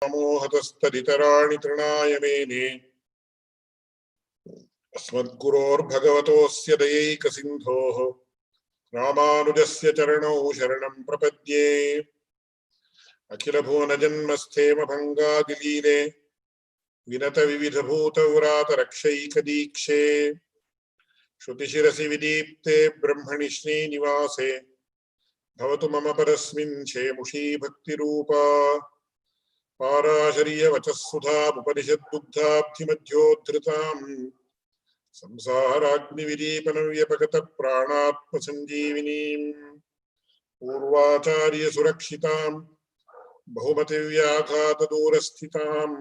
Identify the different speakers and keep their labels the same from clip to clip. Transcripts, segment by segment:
Speaker 1: मोहतस्तदितराणि तृणाय मेने अस्मद्गुरोर्भगवतोऽस्य दयैकसिन्धोः रामानुजस्य चरणौ शरणं प्रपद्ये। अखिलभुवनजन्मस्थेमभङ्गादिलीले विनतविविधभूतव्रातरक्षैकदीक्षे श्रुतिशिरसि विदीप्ते ब्रह्मणि श्रीनिवासे भवतु मम परस्मिन् क्षेमुषी भक्तिरूपा। पाराशर्यवचः सुधामुपनिषद्बुद्धाब्धिमध्योद्धृताम् संसाराग्निविदीपनव्यपगतप्राणात्मसञ्जीविनीम् पूर्वाचार्यसुरक्षिताम् बहुमतिव्याघातदूरस्थिताम्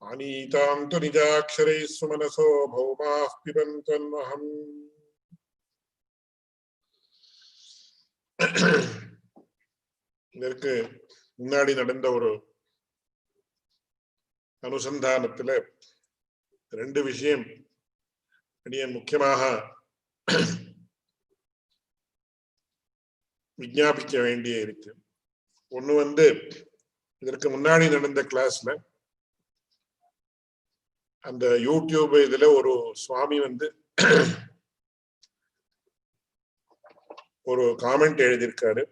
Speaker 1: आनीताम् तु निजाक्षरैः सुमनसो भौमाः पिबन्तन्वहम्। இதற்கு முன்னாடி நடந்த ஒரு அனுசந்தானத்துல ரெண்டு விஷயம் முக்கியமாக விஞ்ஞாபிக்க வேண்டிய இருக்கு. ஒண்ணு இதற்கு முன்னாடி நடந்த கிளாஸ்ல அந்த யூடியூப் இதுல ஒரு சுவாமி ஒரு காமெண்ட் எழுதியிருக்காரு.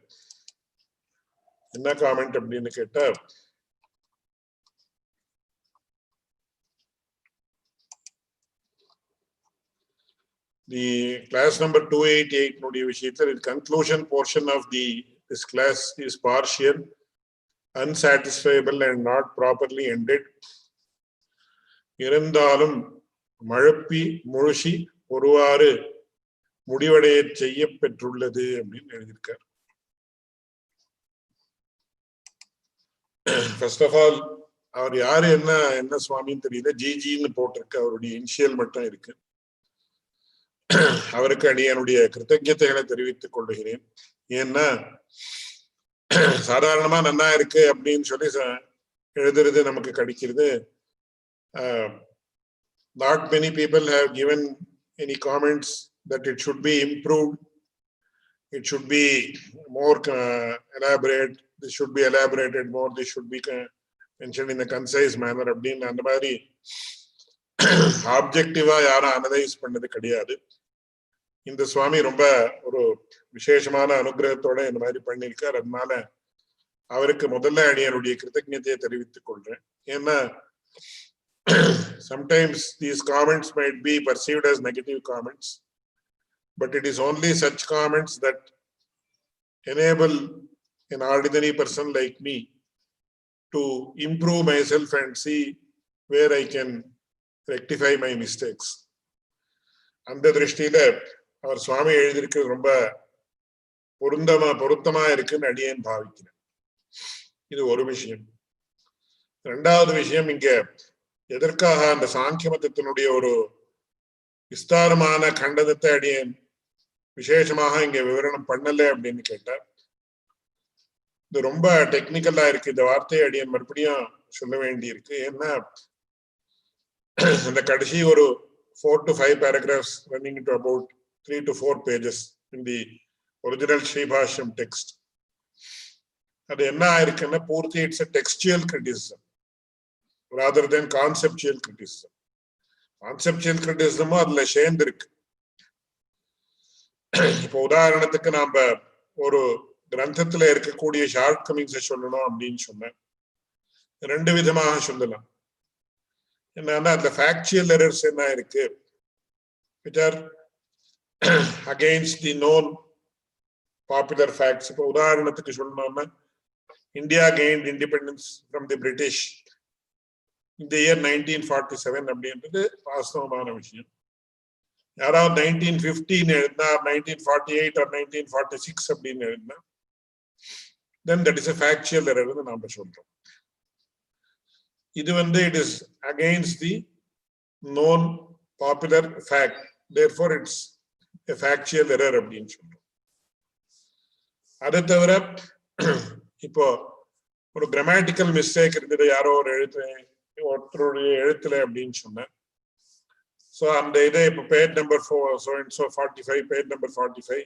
Speaker 1: என்ன காமெண்ட் அப்படின்னு கேட்டா, the class number 288 நுடைய விஷயத்தில் the conclusion portion of this class is partial, unsatisfiable and not properly ended. இருந்தாலும் மழப்பி முழுசி ஒருவாறு முடிவடைய செய்ய பெற்றுள்ளது அப்படின்னு எழுதியிருக்கார். ஃபர்ஸ்ட் ஆஃப் ஆல் அவர் யாரு என்ன சுவாமின்னு தெரியல, ஜிஜின்னு போட்டிருக்கு, அவருடைய இனிஷியல் மட்டும் இருக்கு. அவருக்கு அடியனுடைய கிருத்தஜதைகளை தெரிவித்துக் கொள்ளுகிறேன். ஏன்னா சாதாரணமா நன்னா இருக்கு அப்படின்னு சொல்லி எழுதுறது நமக்கு கிடைக்கிறது. Not many people have given any comments that it should be improved, it should be more elaborate, this should be elaborated more, this should be mentioned in a concise manner அப்படின்னு அந்த மாதிரி ஆப்ஜெக்டிவா யாரும் அனலைஸ் பண்ணது கிடையாது. இந்த சுவாமி ரொம்ப ஒரு விசேஷமான அனுகிரகத்தோட இந்த மாதிரி பண்ணியிருக்கார். அதனால அவருக்கு முதல்ல அடியனுடைய கிருத்தஜதையை தெரிவித்துக் கொள்றேன். ஏன்னா sometimes these comments might be perceived as negative comments, but it is only such comments that enable an ordinary person like me to improve myself and see where I can rectify my mistakes. அந்த திருஷ்டியில அவர் சுவாமி எழுதியிருக்கிறது ரொம்ப பொருத்தமா இருக்குன்னு அடியேன் பாவிக்கிறேன். இது ஒரு விஷயம். ரெண்டாவது விஷயம், இங்க எதற்காக அந்த சாங்கிய மதத்தினுடைய ஒரு விஸ்தாரமான கண்டனத்தை அடியேன் விசேஷமாக இங்க விவரணம் பண்ணல அப்படின்னு கேட்டார். இது ரொம்ப டெக்னிக்கலா இருக்கு. இந்த வார்த்தையை அடியேன் மறுபடியும் சொல்ல வேண்டி இருக்கு. ஏன்னா அந்த கடைசி ஒரு 4 to 5 paragraphs running into about 3 to 4 pages in the original Sribhashyam text. அது என்ன ஆயிருக்குன்னா பூர்த்தி it's a textual criticism rather than conceptual criticism. Conceptual criticism அதுல சேர்ந்து இருக்கு. இப்போ உதாரணத்துக்கு நாம ஒரு கிரந்தத்துல இருக்கக்கூடிய ஷார்ட் கமிங்ஸை சொல்லணும் அப்படின்னு சொன்னேன். ரெண்டு விதமாக சொல்லலாம். என்னன்னா அதுல ஃபேக்சுவல் எரர்ஸ் என்ன இருக்கு, which are against the known popular facts. இப்போ உதாரணத்துக்கு சொல்லணும்னா India gained independence from the British in the year 1947 அப்படின்றது வாஸ்தவமான விஷயம். யாராவது 1915 எழுதினா 1948 or 1946 அப்படின்னு எழுதினா then that is a factual error ன்னு நாம சொல்றோம். இது it is against the known popular fact, therefore it's a factual error அப்படின்னு சொல்றோம். அதை தவிர இப்போ ஒரு கிராமட்டிக்கல் மிஸ்டேக் இருக்குது யாரோ ஒரு ஒருத்தருடைய எழுத்துல அப்படின்னு சொன்னேன். ஸோ அந்த இதை இப்போ page number 45, page number 45,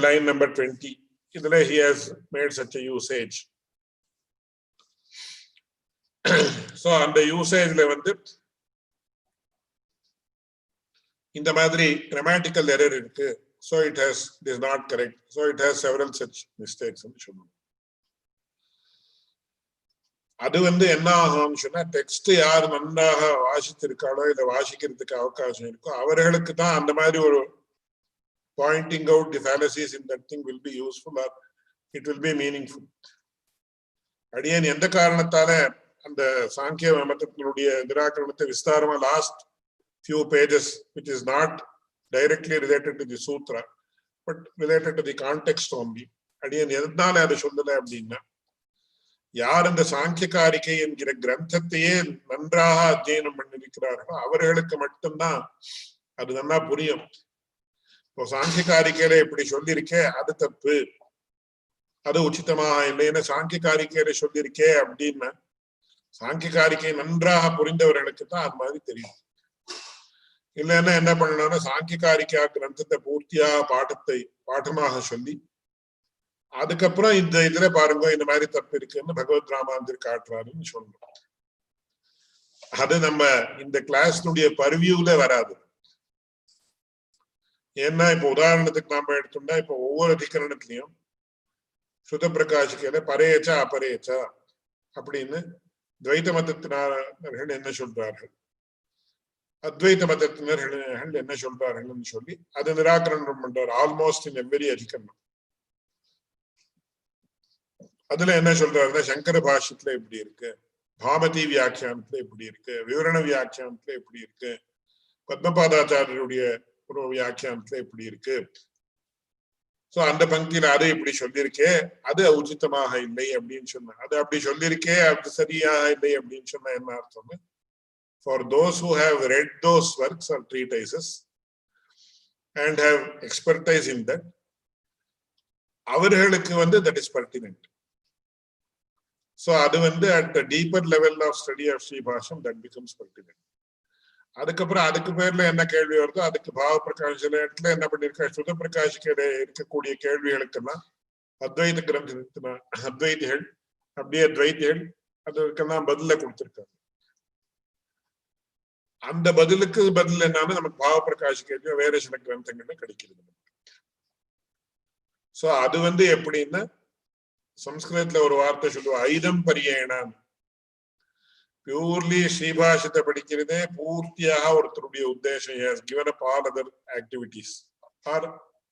Speaker 1: line number 20, இதுல he has made such a usage. So அந்த யூசேஜ்ல வந்து இந்த மாதிரி கிராமட்டிக்கல் எரர் இருக்கு. So it is not correct. So it has several such mistakes. அது வந்து என்ன ஆகும்னு சொன்னா, டெக்ஸ்ட் யார் நன்றாக வாசித்திருக்காளோ இல்ல வாசிக்கிறதுக்கு அவகாசம் இருக்கோ அவர்களுக்கு தான் அந்த மாதிரி ஒரு pointing out the fallacies in that thing will be useful or it will be meaningful. அடியேன் எந்த காரணத்தால அந்த சாங்கிய மதத்தினுடைய நிராகரணத்தை விஸ்தாரமா last few pages, which is not directly related to the sutra but related to the context only, அடியேன் எதனால அதை சொல்லல அப்படின்னா, யார் இந்த சாங்கியகாரிகை என்கிற கிரந்தத்தையே நன்றாக அத்தியனம் பண்ணிருக்கிறார்களோ அவர்களுக்கு மட்டும்தான் அது நல்லா புரியும். இப்போ சாங்கியகாரிக்கையில இப்படி சொல்லியிருக்கே அது தப்பு, அது உச்சிதமாக இல்லைன்னு சாங்கியகாரிக்கையில சொல்லியிருக்கே அப்படின்னா சாங்கியகாரிக்கை நன்றாக புரிந்தவர்களுக்கு தான் அது மாதிரி தெரியும். இல்லைன்னா என்ன பண்ணணும்னா சாங்கியகாரிக்கா கிரந்தத்தை பூர்த்தியா பாடமாக சொல்லி அதுக்கப்புறம் இந்த இதுல பாருங்க இந்த மாதிரி தப்பு இருக்குன்னு பகவத் ராமாந்தர் காட்டுறாருன்னு சொல்லணும். அது நம்ம இந்த கிளாஸ்னுடைய பர்வியூல வராது. ஏன்னா இப்ப உதாரணத்துக்கு நாம எடுத்தோம்னா இப்ப ஒவ்வொரு அதிகரணத்திலையும் சுத பிரகாஷிக்கையில பரேச்சா அபரேச்சா அப்படின்னு துவைத மதத்தினர்கள் என்ன சொல்றார்கள், அத்வைத மதத்தினர்கள் என்ன சொல்றார்கள்னு சொல்லி அதை நிராகரணம் பண்றாரு ஆல்மோஸ்ட் இன் எவ்வரி அதிகரணம். அதுல என்ன சொல்றாருன்னா சங்கர பாஷ்யத்துல எப்படி இருக்கு, பாமதி வியாக்கியானத்துல எப்படி இருக்கு, விவரண வியாக்கியானத்துல எப்படி இருக்கு, பத்மபாதாச்சாரியருடைய ஒரு வியாக்கியானத்துல எப்படி இருக்கு, சோ அந்த பங்கில அது இப்படி சொல்லியிருக்கே அது உச்சிதமாக இல்லை அப்படின்னு சொன்ன, அது அப்படி சொல்லியிருக்கே அது சரியாக இல்லை அப்படின்னு சொன்ன என்ன அர்த்தம்னு, for those who have read those works or treatises and have expertise in that, அவர்களுக்கு வந்து that is pertinent. So அது வந்து at the deeper level of study of Sribhashyam that becomes pertinent. அதுக்கப்புறம் அதுக்கு பேர்ல என்ன கேள்வி வருதோ அதுக்கு பாவ பிரகாஷ் சில இடத்துல என்ன பண்ணிருக்க, சுத பிரகாஷிக்கிட இருக்கக்கூடிய கேள்விகளுக்கெல்லாம் அத்வைத கிரந்தத்தின அத்வைதிகள் அப்படியே துவைத்திகள் அதுக்கெல்லாம் பதில கொடுத்திருக்காங்க. அந்த பதிலுக்கு பதில் என்னன்னா நமக்கு பாவ பிரகாஷ் கேள்வி வேற சில கிரந்தங்கள்ல கிடைக்கிறது. சோ அது வந்து எப்படின்னா சம்ஸ்கிருதத்துல ஒரு வார்த்தை சொல்லுவா ஐதம் பரியேனான், பியூர்லி ஸ்ரீபாஷத்தை படிக்கிறதே பூர்த்தியாக ஒருத்தருடைய உத்தேசம் has given up all other activities or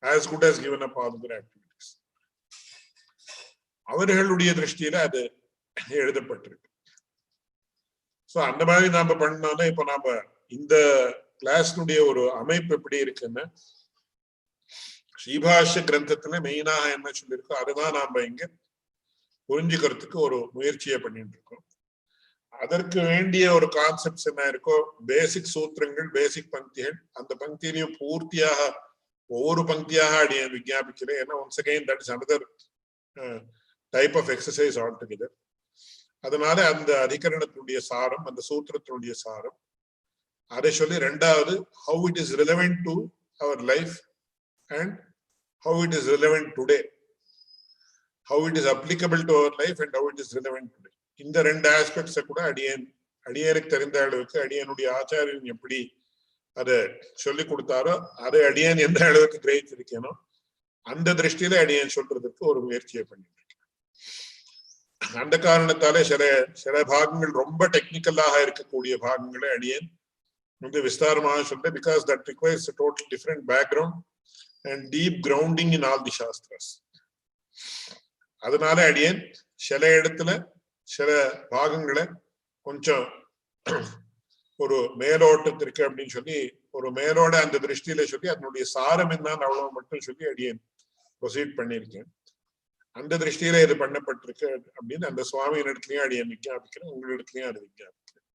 Speaker 1: as good as given up all other activities. அவர்களுடைய திருஷ்டியில அது எழுதப்பட்டிருக்கு. சோ அந்த மாதிரி நாம பண்ணோம்னா இப்ப நாம இந்த கிளாஸ்னுடைய ஒரு அமைப்பு எப்படி இருக்குன்னா, ஸ்ரீபாஷ்ய கிரந்தத்துல மெயினாக என்ன சொல்லியிருக்கோ அதுதான் நாம இங்க புரிஞ்சுக்கிறதுக்கு ஒரு முயற்சியை பண்ணிட்டு இருக்கோம். அதற்கு வேண்டிய ஒரு கான்செப்ட்ஸ் என்ன இருக்கோ, பேசிக் சூத்திரங்கள், பேசிக் பங்கிகள், அந்த பங்கிலையும் பூர்த்தியாக ஒவ்வொரு பங்கியாக அடிய விஞ்ஞாபிக்கிறேன். ஏன்னா once again that is another type of exercise altogether. அதனால அந்த அதிகரணத்தினுடைய சாரம், அந்த சூத்திரத்தினுடைய சாரம் அதை சொல்லி, ரெண்டாவது how it is relevant to our life and how it is relevant today, how it is applicable to our life and how it is relevant today. இந்த ரெண்டு ஆஸ்பெக்ட்ஸை கூட அடியனுக்கு தெரிந்த அளவுக்கு அடியனுடைய ஆச்சாரியன் எப்படி அதை சொல்லி கொடுத்தாரோ அதை அடியன் எந்த அளவுக்கு கிரகிச்சிருக்கேனோ அந்த திருஷ்டியில அடியன் சொல்றதுக்கு ஒரு முயற்சியை பண்ணிட்டு இருக்கேன். அந்த காரணத்தாலே சில பாகங்கள் ரொம்ப டெக்னிக்கலாக இருக்கக்கூடிய பாகங்களை அடியன் வந்து விஸ்தாரமாக சொல்ல, because that requires a total different background and deep grounding in all the shastras. அதனால அடியன் சில இடத்துல சில பாகங்களை கொஞ்சம் ஒரு மேலோட்டத்திற்கு அப்படின்னு சொல்லி ஒரு மேலோட அந்த திருஷ்டியில சொல்லி அதனுடைய சாரம் என்னன்னு அவ்வளவு மட்டும் சொல்லி அடியன் ப்ரொசீட் பண்ணியிருக்கேன். அந்த திருஷ்டியில இது பண்ணப்பட்டிருக்கு அப்படின்னு அந்த சுவாமியின் இடத்துலயும் அடியன் விஞ்ஞாபிக்கிறேன், உங்களிடத்துலயும் அது விஞ்ஞாபிக்கிறேன்.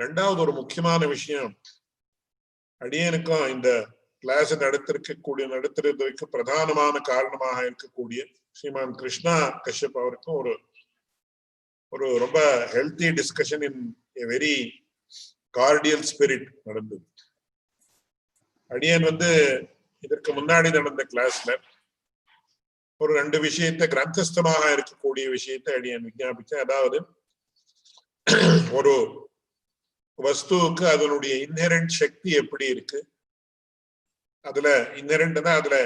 Speaker 1: ரெண்டாவது ஒரு முக்கியமான விஷயம், அடியனுக்கும் இந்த கிளாஸ் நடத்துறதுக்கு பிரதானமான காரணமாக இருக்கக்கூடிய ஸ்ரீமான் கிருஷ்ணா கஷ்யப் அவருக்கும் ஒரு ரொம்ப healthy discussion in a very கார்டியல் spirit நடந்தது. அடியன் வந்து இதற்கு முன்னாடி நடந்த கிளாஸ்ல ஒரு ரெண்டு விஷயத்தை கிரந்தஸ்தமாக இருக்கக்கூடிய விஷயத்தை அடியன் விஞ்ஞாபிச்சேன். அதாவது ஒரு வஸ்துவுக்கு அதனுடைய இன்ஹெரண்ட் சக்தி எப்படி இருக்கு, அதுல இன்ஹெரண்ட்னா அதுல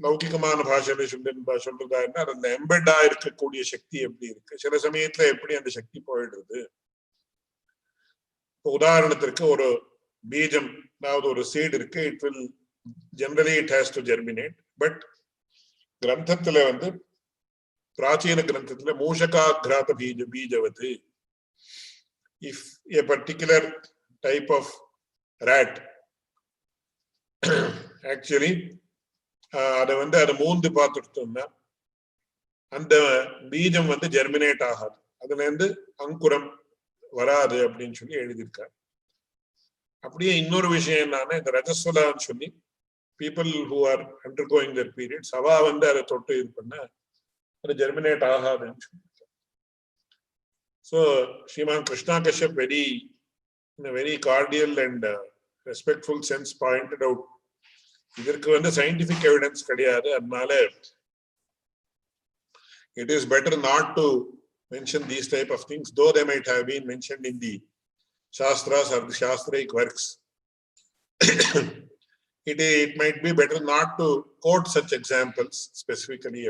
Speaker 1: லௌகிகமான பாஷையில சொல்றதா இருந்தா அதுல எம்பெட்டா இருக்கக்கூடிய சக்தி எப்படி இருக்கு, சில சமயத்துல எப்படி அந்த சக்தி போயிடுறது. உதாரணத்திற்கு ஒரு பீஜம், அதாவது ஒரு சீட் இருக்கு, it will generally it has to germinate. But கிரந்தத்துல பிராச்சீன கிரந்தத்துல மூஷகாகிராத பீஜவத்து, if a particular type of rat actually அதை மூந்து பார்த்துட்டோம்னா அந்த பீஜம் ஜெர்மினேட் ஆகாது, அதுல இருந்து அங்குரம் வராது அப்படின்னு சொல்லி எழுதியிருக்காரு. அப்படியே இன்னொரு விஷயம் என்னன்னா, இந்த ரஜஸ்வலான்னு சொல்லி people who are undergoing their periods அவ அதை தொட்டு இது பண்ண அது ஜெர்மினேட் ஆகாதுன்னு சொல்லி. So Sriman Krishna Kashyap in a very cordial and respectful sense pointed out, இதற்கு scientific evidence கிடையாது, அதனால it is better not to mention these type of things, though they might have been mentioned in the Shastras or the Shastric works. It might be better not to quote such examples specifically.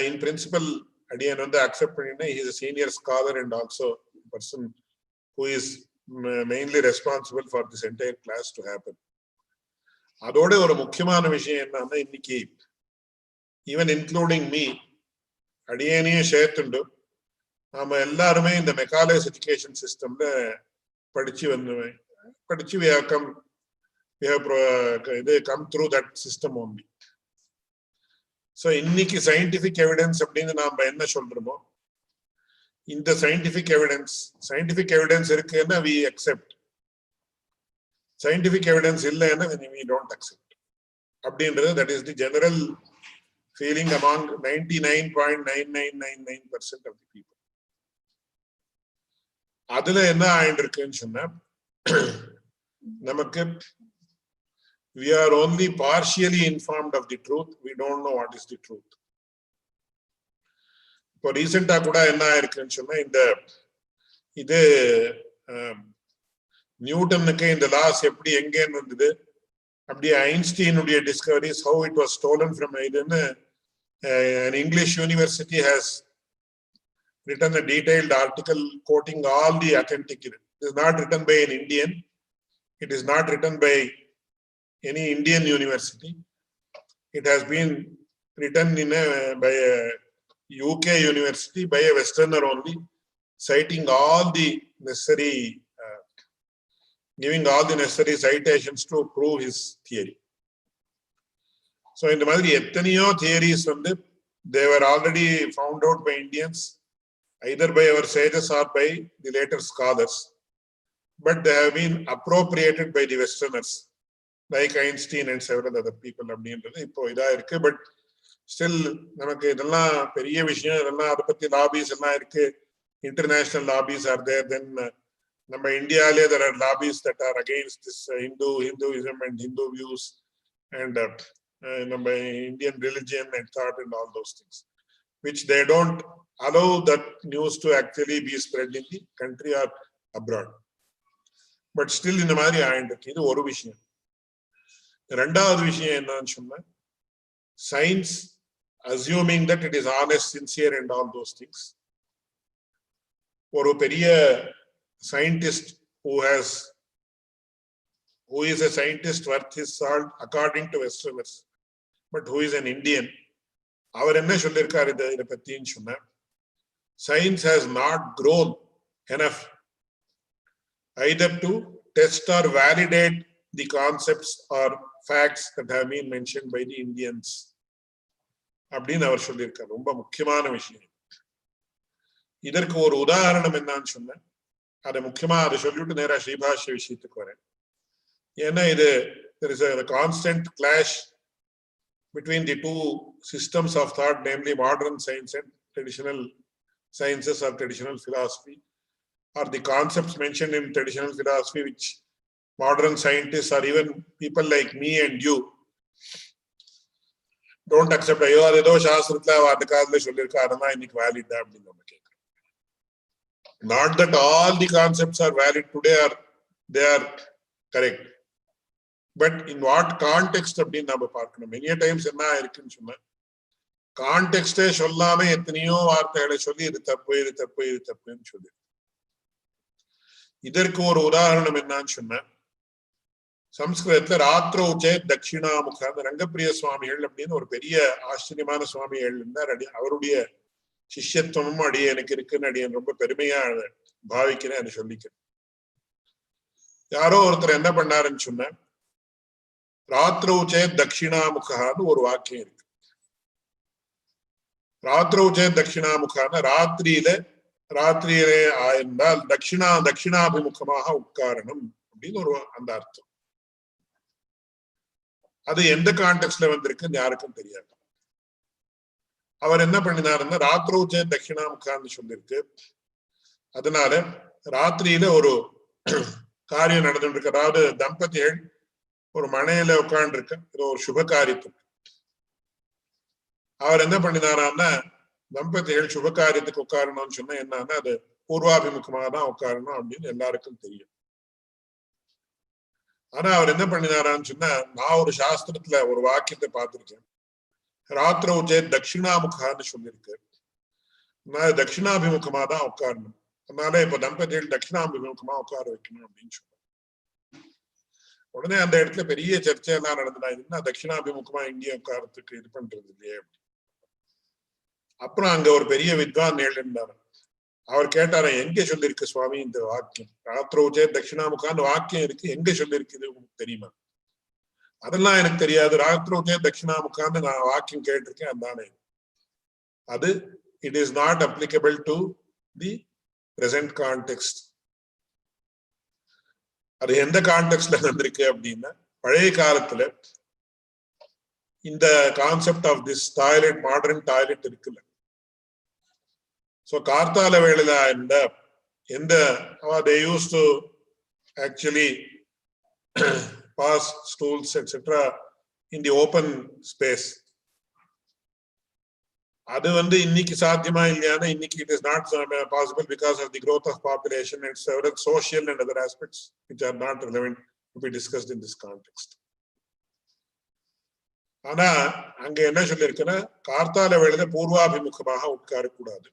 Speaker 1: In principle, Adiyan accept he is a senior scholar and also a person who is mainly responsible for this entire class to happen. அதோட ஒரு முக்கியமான விஷயம் என்னன்னா, இன்னைக்கு even including me, அடியேனையும் சேர்த்துண்டு நாம எல்லாருமே இந்த Macaulay's education சிஸ்டம்ல படிச்சு we have come through that system only. So இன்னைக்கு சயின்டிபிக் எவிடன்ஸ் அப்படின்னு நாம என்ன சொல்றோமோ, இந்த சயின்டிபிக் எவிடன்ஸ் இருக்குன்னா we accept, scientific evidence இல்லைன்னா we don't accept அப்படின்றது that is the general feeling among 99.9999% of the people. அதுல என்ன ஆயிட்டு இருக்குன்னு சொன்னா, நமக்கு we are only partially informed of the truth, we don't know what is the truth. இப்போ ரீசெண்டா கூட என்ன ஆயிருக்குன்னு சொன்னா, இது நியூட்டனுக்கு இந்த லாஸ் எப்படி எங்கேன்னு வந்தது, அப்படியே ஐன்ஸ்டீனுடைய discoveries how it was stolen from இதுன்னு an English university has written a detailed article quoting all the authentic. It is not written by an Indian, it is not written by any Indian university, it has been written by a UK university by a Westerner only, citing all the necessary giving all the necessary citations to prove his theory. So in the மாதிரி எத்தனையோ theories they were already found out by Indians, either by our sages or by the later scholars, but they have been appropriated by the Westerners like Einstein and several other people. அப்படின்றது இப்போ இதா இருக்கு. But still நமக்கு இதெல்லாம் பெரிய விஷயம், இதெல்லாம் அதை பத்தி லாபிஸ் எல்லாம் இருக்கு, இன்டர்நேஷனல் லாபிஸ் ஆர் தேர். தென் நம்ம இந்தியாவிலே there are lobbies that are against this Hinduism and Hindu views and நம்ம Indian religion and thought and all those things, which they don't allow that news to actually be spread in the country or abroad. But still இந்த மாதிரி ஆயிட்டு, இது ஒரு விஷயம். ரெண்டாவது விஷயம் என்னன்னு சொன்னா, science assuming that it is honest, sincere and all those things. ஒரு பெரிய scientist who is a scientist worth his salt according to Westerners, but who is an Indian, அவர் என்ன சொல்லியிருக்காரு இதை பத்தின்னு சொன்னா, science has not grown enough either to test or validate the concepts or facts that have been mentioned by the Indians அப்படின்னு அவர் சொல்லியிருக்காரு. ரொம்ப முக்கியமான விஷயம். இதற்கு ஒரு உதாரணம் என்னன்னு சொன்ன, அதை முக்கியமா அதை சொல்லிட்டு நேரா ஸ்ரீபாஷ்ய விஷயத்துக்கு வரேன். ஏன்னா இது there is a constant clash between the two systems of thought, namely modern science and traditional sciences or traditional philosophy, or the concepts mentioned in traditional philosophy which modern scientists or even people like me and you don't accept. ஐயோ அது ஏதோ சாஸ்திரத்துல அந்த காலத்துல சொல்லியிருக்கா, அதெல்லாம் இன்னைக்கு valid அப்படின்னு நம்ம கேட்கிறோம். Not that all the concepts are valid today or they are correct. But in what context அப்படின்னு நம்ம பார்க்கணும். Many times என்ன இருக்குன்னு சொன்னா கான்டெக்ஸ்டே சொல்லாம எத்தனையோ வார்த்தைகளை சொல்லி இது தப்பு இது தப்பு இது தப்புன்னு சொல்லி. இதற்கு ஒரு உதாரணம் என்னன்னு சொன்ன சம்ஸ்கிருதத்துல ராத்திரோச்சே தட்சிணாமுக ரங்கப்பிரிய சுவாமிகள் அப்படின்னு ஒரு பெரிய ஆச்சரியமான சுவாமிகள் இருந்தார். அவருடைய சிஷ்யத்துவமும் அடியே எனக்கு இருக்குன்னு அடியன் ரொம்ப பெருமையா பாவிக்கிறேன் அதை சொல்லிக்கிறேன். யாரோ ஒருத்தர் என்ன பண்ணாருன்னு சொன்ன ராத்திரோச்சே தட்சிணாமுகான்னு ஒரு வாக்கியம் இருக்கு. ராத்திரோச்சே தட்சிணாமுகான ராத்திரியிலே ஆயிருந்தால் தட்சிணாபிமுகமாக உட்காரணும் அப்படின்னு ஒரு அந்த அர்த்தம். அது எந்த கான்டெக்ட்ல வந்திருக்குன்னு யாருக்கும் தெரியாது. அவர் என்ன பண்ணினாருன்னா ராத்திரோச்சே தட்சிணாமுகான்னு சொல்லிருக்கு. அதனால ராத்திரியில ஒரு காரியம் நடந்துட்டு இருக்கு. அதாவது தம்பதிகள் ஒரு மனையில உட்கார்ந்து இருக்கு, ஏதோ ஒரு சுப காரியத்துக்கு. அவர் என்ன பண்ணினாரான்னா தம்பதிகள் சுப காரியத்துக்கு உட்காரணும்னு சொன்னா என்னன்னா அது பூர்வாபிமுகமாக தான் உட்காரணும் அப்படின்னு எல்லாருக்கும் தெரியும். ஆனா அவர் என்ன பண்ணினாரான்னு சொன்னா நான் ஒரு சாஸ்திரத்துல ஒரு வாக்கியத்தை பார்த்திருக்கேன். ராத்திரோச்சே தட்சிணாமுகான்னு சொல்லியிருக்கு. நான் தட்சிணாபிமுகமா தான் உட்காரணும். அதனால இப்ப தம்பதிகள் தட்சிணாபிமுகமா உட்கார வைக்கணும் அப்படின்னு சொன்னாங்க. உடனே அந்த இடத்துல பெரிய சர்ச்சையெல்லாம் நடந்ததா, இதுன்னா தட்சிணாபிமுகமா எங்கேயும் உட்காரத்துக்கு இது பண்றது இல்லையே. அப்புறம் அங்க ஒரு பெரிய வித்வான் எழுந்தாரு. அவர் கேட்டார எங்க சொல்லிருக்கு சுவாமி இந்த வாக்கியம் ராத்திரோச்சே தட்சிணாமுகான்னு வாக்கியம் இருக்கு, எங்க சொல்லிருக்குது உங்களுக்கு தெரியுமா? அதெல்லாம் எனக்கு தெரியாது, ராத்திரோச்சே தட்சிணாமுகான்னு நான் வாக்கியம் கேட்டிருக்கேன் அதானே. அது it is not applicable to the present context. அது எந்த கான்டெக்ட்ல வந்திருக்கு அப்படின்னா பழைய காலத்துல இந்த concept of this toilet modern toilet இருக்குல்ல. சோ கார்த்தால வேளையில இந்த எந்த they used to actually pass stools etc in the open space. அது இன்னைக்கு சாத்தியமா இல்லையானா இன்னைக்கு it is not possible because of the growth of population and several social and other aspects which are not relevant to be discussed in this context. ஆனா அங்க என்ன சொல்லிருக்குன்னா கார்த்தால வேளையில பூர்வாபிமுகமாக உட்கார கூடாது.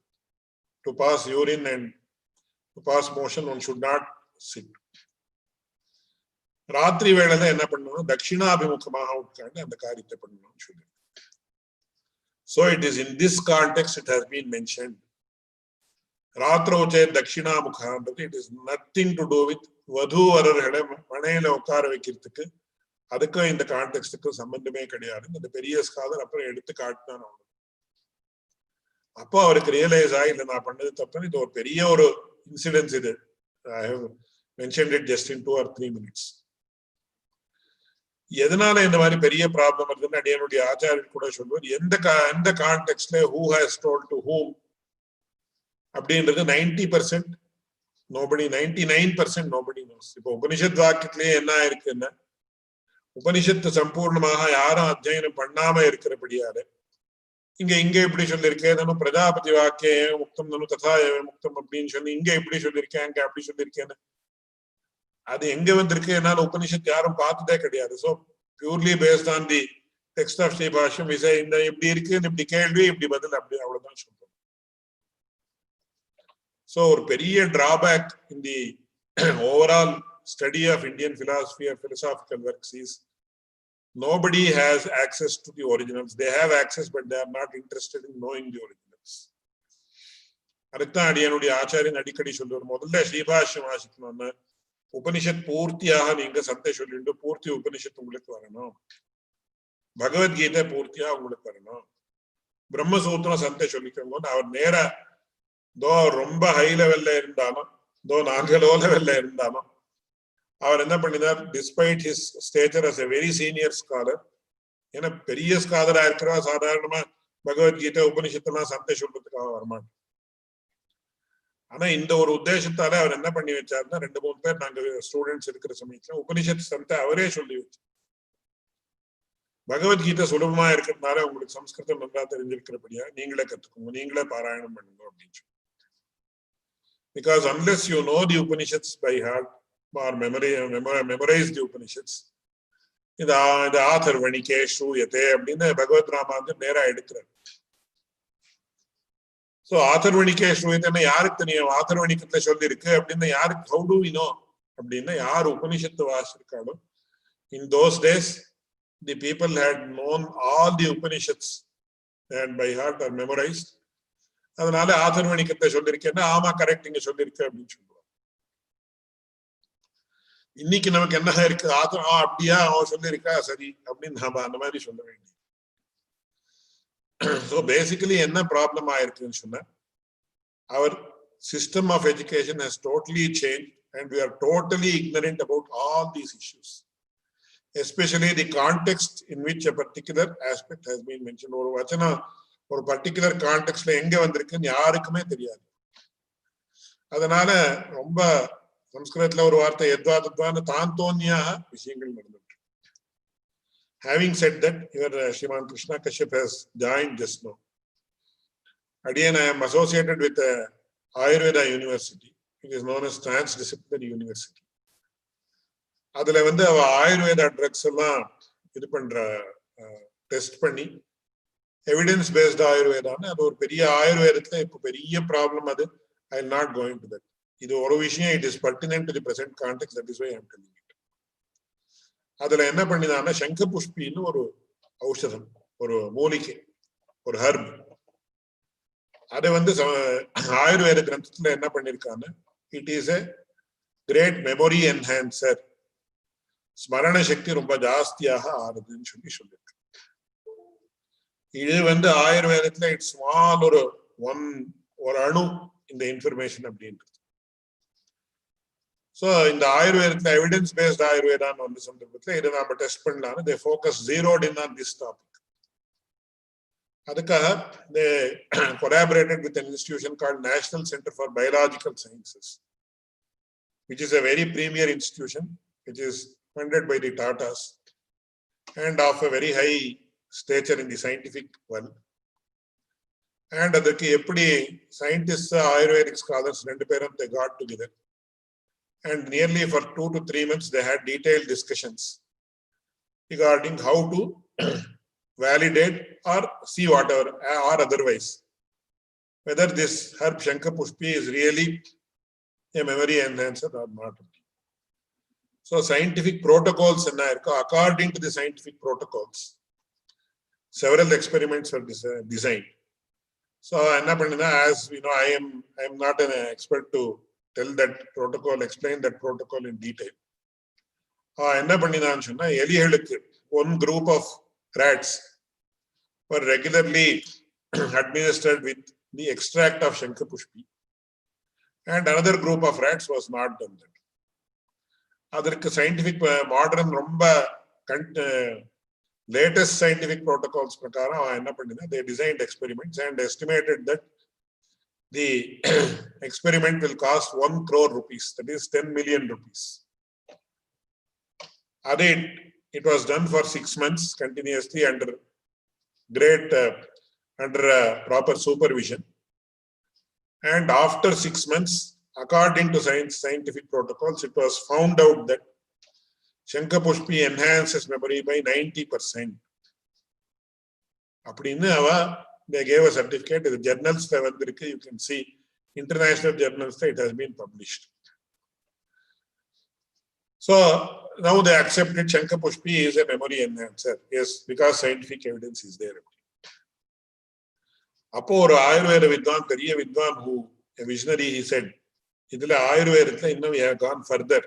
Speaker 1: To pass urine and to pass motion one should not sit. ராத்திரி வேளையில என்ன பண்ணணும், தட்சிணாபிமுகமாக உட்கார்ந்து அந்த காரியத்தை பண்ணணும்னு சொல்லி. So it is in this context it has been mentioned. ராத்திரோச்சே தட்சிணாமுகான்றது it is nothing to do with வது வரர்களை மனையில உட்கார வைக்கிறதுக்கு அதுக்கும் இந்த கான்டெக்ஸ்டுக்கும் சம்பந்தமே கிடையாது. இந்த பெரிய ஸ்காலர் அப்புறம் எடுத்து காட்டினான். அப்போ அவருக்கு ரியலைஸ் ஆகி இல்லை நான் பண்ணது தப்புன்னு. இது ஒரு பெரிய ஒரு இன்சிடென்ட்ஸ். இது I have mentioned it just in 2 or 3 minutes. எதனால இந்த மாதிரி பெரிய ப்ராப்ளம் வருதுன்னு அடியனுடைய ஆச்சாரியர் கூட சொல்லுவார். எந்த கான்டெக்ட்ல who has told to whom அப்படின்றது 90% nobody, 99% nobody knows. இப்போ உபனிஷத் வாக்கியத்திலேயே என்ன இருக்குன்னா உபனிஷத்து சம்பூர்ணமாக யாரும் அத்தியனம் பண்ணாம இருக்கிறபடியாரு இங்க இப்படி சொல்லியிருக்கேன் பிரஜாபதி வாக்கிய முக்தம் தனு ததா முக்தம் அப்படின்னு சொல்லி இங்க இப்படி சொல்லியிருக்கேன் அங்க அப்படி சொல்லியிருக்கேன்னு அது எங்க வந்திருக்கு என்னால உபனிஷத்து யாரும் பார்த்ததே கிடையாது. So purely based on the text of Sribhashyam விசை இந்த இப்படி இருக்கு இப்படி கேள்வி இப்படி பதில் அப்படி அவ்வளவுதான் சொல்றோம். ஸோ ஒரு பெரிய drawback in the overall study of Indian philosophy or philosophical works is nobody has access to the originals. They have access but they are not interested in knowing the originals. அதுதான் அடியனுடைய ஆச்சாரியன் அடிக்கடி சொல்லுவார், முதல்ல ஸ்ரீபாஷ்யம் வாசிக்கணும்னா உபனிஷத் பூர்த்தியாக நீங்க சந்தை சொல்லிட்டு பூர்த்தி உபனிஷத்து உங்களுக்கு வரணும், பகவத்கீதை பூர்த்தியா உங்களுக்கு வரணும், பிரம்மசூத்திரம் சந்தை சொல்லிக்கோங்க. அவர் நேரா தோ ரொம்ப ஹை லெவல்ல இருந்தாலும் தோ நாங்க லோ லெவல்ல இருந்தாலும் அவர் என்ன பண்ணினார், despite his stature as a very senior scholar, ஏன்னா பெரிய ஸ்காலரா இருக்கிறா சாதாரணமா பகவத்கீதை உபனிஷத்தெல்லாம் சந்தை சொல்றதுக்காக வரமாட்டோம். ஆனா இந்த ஒரு உத்தேசத்தால அவர் என்ன பண்ணி வச்சாருன்னா 2-3 பேர் நாங்க ஸ்டூடெண்ட்ஸ் இருக்கிற சமயத்துல உபனிஷத்து சந்தை அவரே சொல்லி வச்சார். பகவத்கீதை சுலபமா இருக்கிறதுனால உங்களுக்கு சம்ஸ்கிருதம் நல்லா தெரிஞ்சிருக்கிறபடியா நீங்களே கத்துக்கோங்க, நீங்களே பாராயணம் பண்ணுங்க அப்படின்னு சொல்லி. Because unless you know the Upanishads by heart or memorize the Upanishads, இந்த ஆதர்வணிகே ஸ்ரூயதே அப்படின்னு பகவத் ராமானுஜர் நேரா எடுக்கிறார். ஸோ ஆதர்வணிகே ஸ்ரூயதேன்னா யாருக்கு தெரியும்? ஆதர்வணிக்கத்துல சொல்லி இருக்கு அப்படின்னு யாருக்கு, ஹவு டு வி நோ அப்படின்னா யார் உபனிஷத்து வாசிருக்காளோ, in those days the people had known all the Upanishads and by heart or memorized. அதனால ஆதர்வணிக்கத்தை சொல்லியிருக்கேன்னா ஆமா கரெக்ட் இங்க சொல்லியிருக்கு அப்படின்னு சொல்லுவாங்க. இன்னைக்கு நமக்கு என்ன இருக்கு, அப்படியா அவன் சொல்லியிருக்கா சரி அப்படின்னு நாம அந்த மாதிரி சொல்ல வேண்டிய. ஸோ பேசிக்கலி என்ன ப்ராப்ளம் ஆயிருக்குன்னு சொன்னா, அவர் system of education has totally changed and we are totally ignorant about all these issues, especially the context in which a particular aspect has been mentioned. ஒரு வச்சனம் ஒரு பர்டிகுலர் கான்டெக்ட்ல எங்க வந்திருக்குன்னு யாருக்குமே தெரியாது. அதனால ரொம்ப சம்ஸ்கிருதத்துல ஒரு வார்த்தை எத்வாதத்வான தான் தோன்னியா விஷயங்கள் நடந்துட்டு. Having said that, your Shriman Krishna Kashyap has joined just now. Again, I am associated with Ayurveda University. It is known as Transdisciplinary University. அதுல அவ ஆயுர்வேதா ட்ரக்ஸ் எல்லாம் இது பண்ற டெஸ்ட் பண்ணி எவிடன்ஸ் பேஸ்ட் ஆயுர்வேதான்னு அது ஒரு பெரிய ஆயுர்வேதத்துல இப்போ பெரிய ப்ராப்ளம். அது I will not go into that. இது ஒரு விஷயம், it is pertinent to the present context, that is why I am telling it. அதுல என்ன பண்ணினான்னா சங்க புஷ்பின்னு ஒரு ஔஷதம், ஒரு மூலிகை, ஒரு ஹர்ப். அதை ஆயுர்வேத கிரந்தத்துல என்ன பண்ணிருக்கான்னு, it is a great memory enhancer, ஸ்மரண சக்தி ரொம்ப ஜாஸ்தியாக ஆறுதுன்னு சொல்லியிருக்கு. இது ஆயுர்வேதத்துல இட்ஸ் ஸ்மால் ஒரு அணு இந்த இன்ஃபர்மேஷன் அப்படின்றது. ஸோ இந்த ஆயுர்வேதத்துல எவிடன்ஸ் பேஸ்ட் ஆயுர்வேதான்னு சந்தர்ப்பத்தில் இதை நாம டெஸ்ட் பண்ணலாம்னு they focus zeroed in on this topic. அதுக்காக they collaborated with an institution called National Center for Biological Sciences, which is a very premier institution, which is funded by the Tatas and of a very high stature in the scientific world. And adukku eppadi scientists ayurvedic scholars rendu perum they got together and nearly for 2 to 3 months they had detailed discussions regarding how to validate or see whatever or otherwise whether this herb Shankapushpi is really a memory enhancer or not. So scientific protocols enna irukku, according to the scientific protocols several experiments were designed. So enna pannina, as you know, I am not an expert to tell that protocol, explain that protocol in detail. Enna pannina sonna, eligalukku one group of rats were regularly administered with the extract of Shankapushpi and another group of rats was not done that. அதற்கு scientific modern ரொம்ப latest scientific protocols prakaram enna pannina, they designed experiments and estimated that the experiment will cost 1 crore rupees, that is 10 million rupees. It was done for 6 months continuously under proper supervision, and after 6 months, according to scientific protocols, it was found out that Shankapushpi enhances memory by 90%. They gave a certificate. The journals you can see, international journals, it has been published. So now they accepted Shankapushpi is a memory enhancer. Yes, because scientific evidence is there. Appo or Ayurveda Vidwan, Kariya Vidwan, who a visionary, he said, idhila Ayurveda, we have gone further.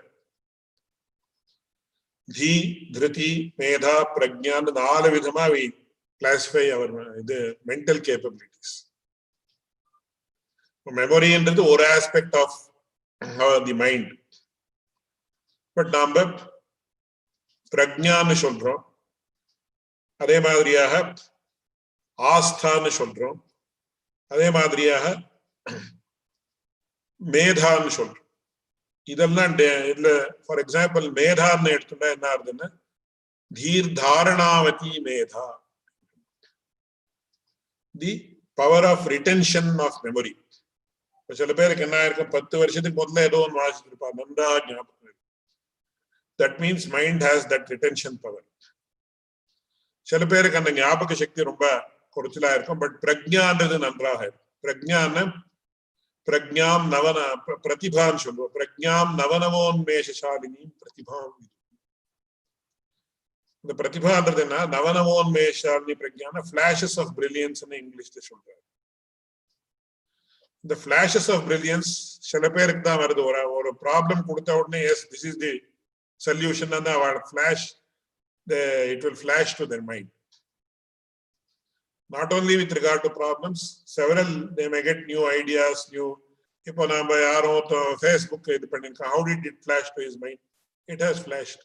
Speaker 1: Dhi, Dhriti, Medha, Prajnan, and all vidhama we classify our mental capabilities. Memory is one aspect of the mind. But number Prajnan சொல்றோம், அதே மாதிரியாக ஆஸ்தான்னு சொல்றோம், அதே மாதிரியாக மேதான்னு சொல்றோம். இதெல்லாம் இதுல for example மேதான்னு எடுத்துட்டா என்ன ஆகுதுன்னா தீர் தாரணாவதி மேதா, the power of retention of memory. சில பேருக்கு என்ன ஆயிருக்கும், 10 வருஷத்துக்கு முதல்ல ஏதோ ஒன்று வாசிச்சிருப்பா, நன்றா ஞாபகம். That means mind has that retention power. சில பேருக்கு அந்த ஞாபக சக்தி ரொம்ப குறைச்சலா இருக்கும். பட் பிரக்ஞான்றது நன்றாக இருக்கும். பிரக்ஞான பிரக்ஞாம் நவன பிரதிபான்னு சொல்லுவோம். பிரக்ஞாம் நவனவோன்மேஷாலினி பிரதிபாம். இந்த பிரதிபான்றது என்ன, நவனவோன்மேஷாலினி பிரக்ஞான ஃபிளாஷஸ் ஆஃப் பிரில்லியன்ஸ் இங்கிலீஷ்ல சொல்றாரு. இந்த ஃபிளாஷஸ் ஆஃப் பிரில்லியன்ஸ் சில பேருக்கு தான் வருது. ஒரு ப்ராப்ளம் கொடுத்த உடனே yes this is the solution அந்த flash, it will flash to their mind. Not only with regard to problems, several they may get new ideas, new. இப்போ நம்ம யாரோ ஃபேஸ்புக் இது பண்ணிருக்கோம், how did it flash to his mind? It has flashed.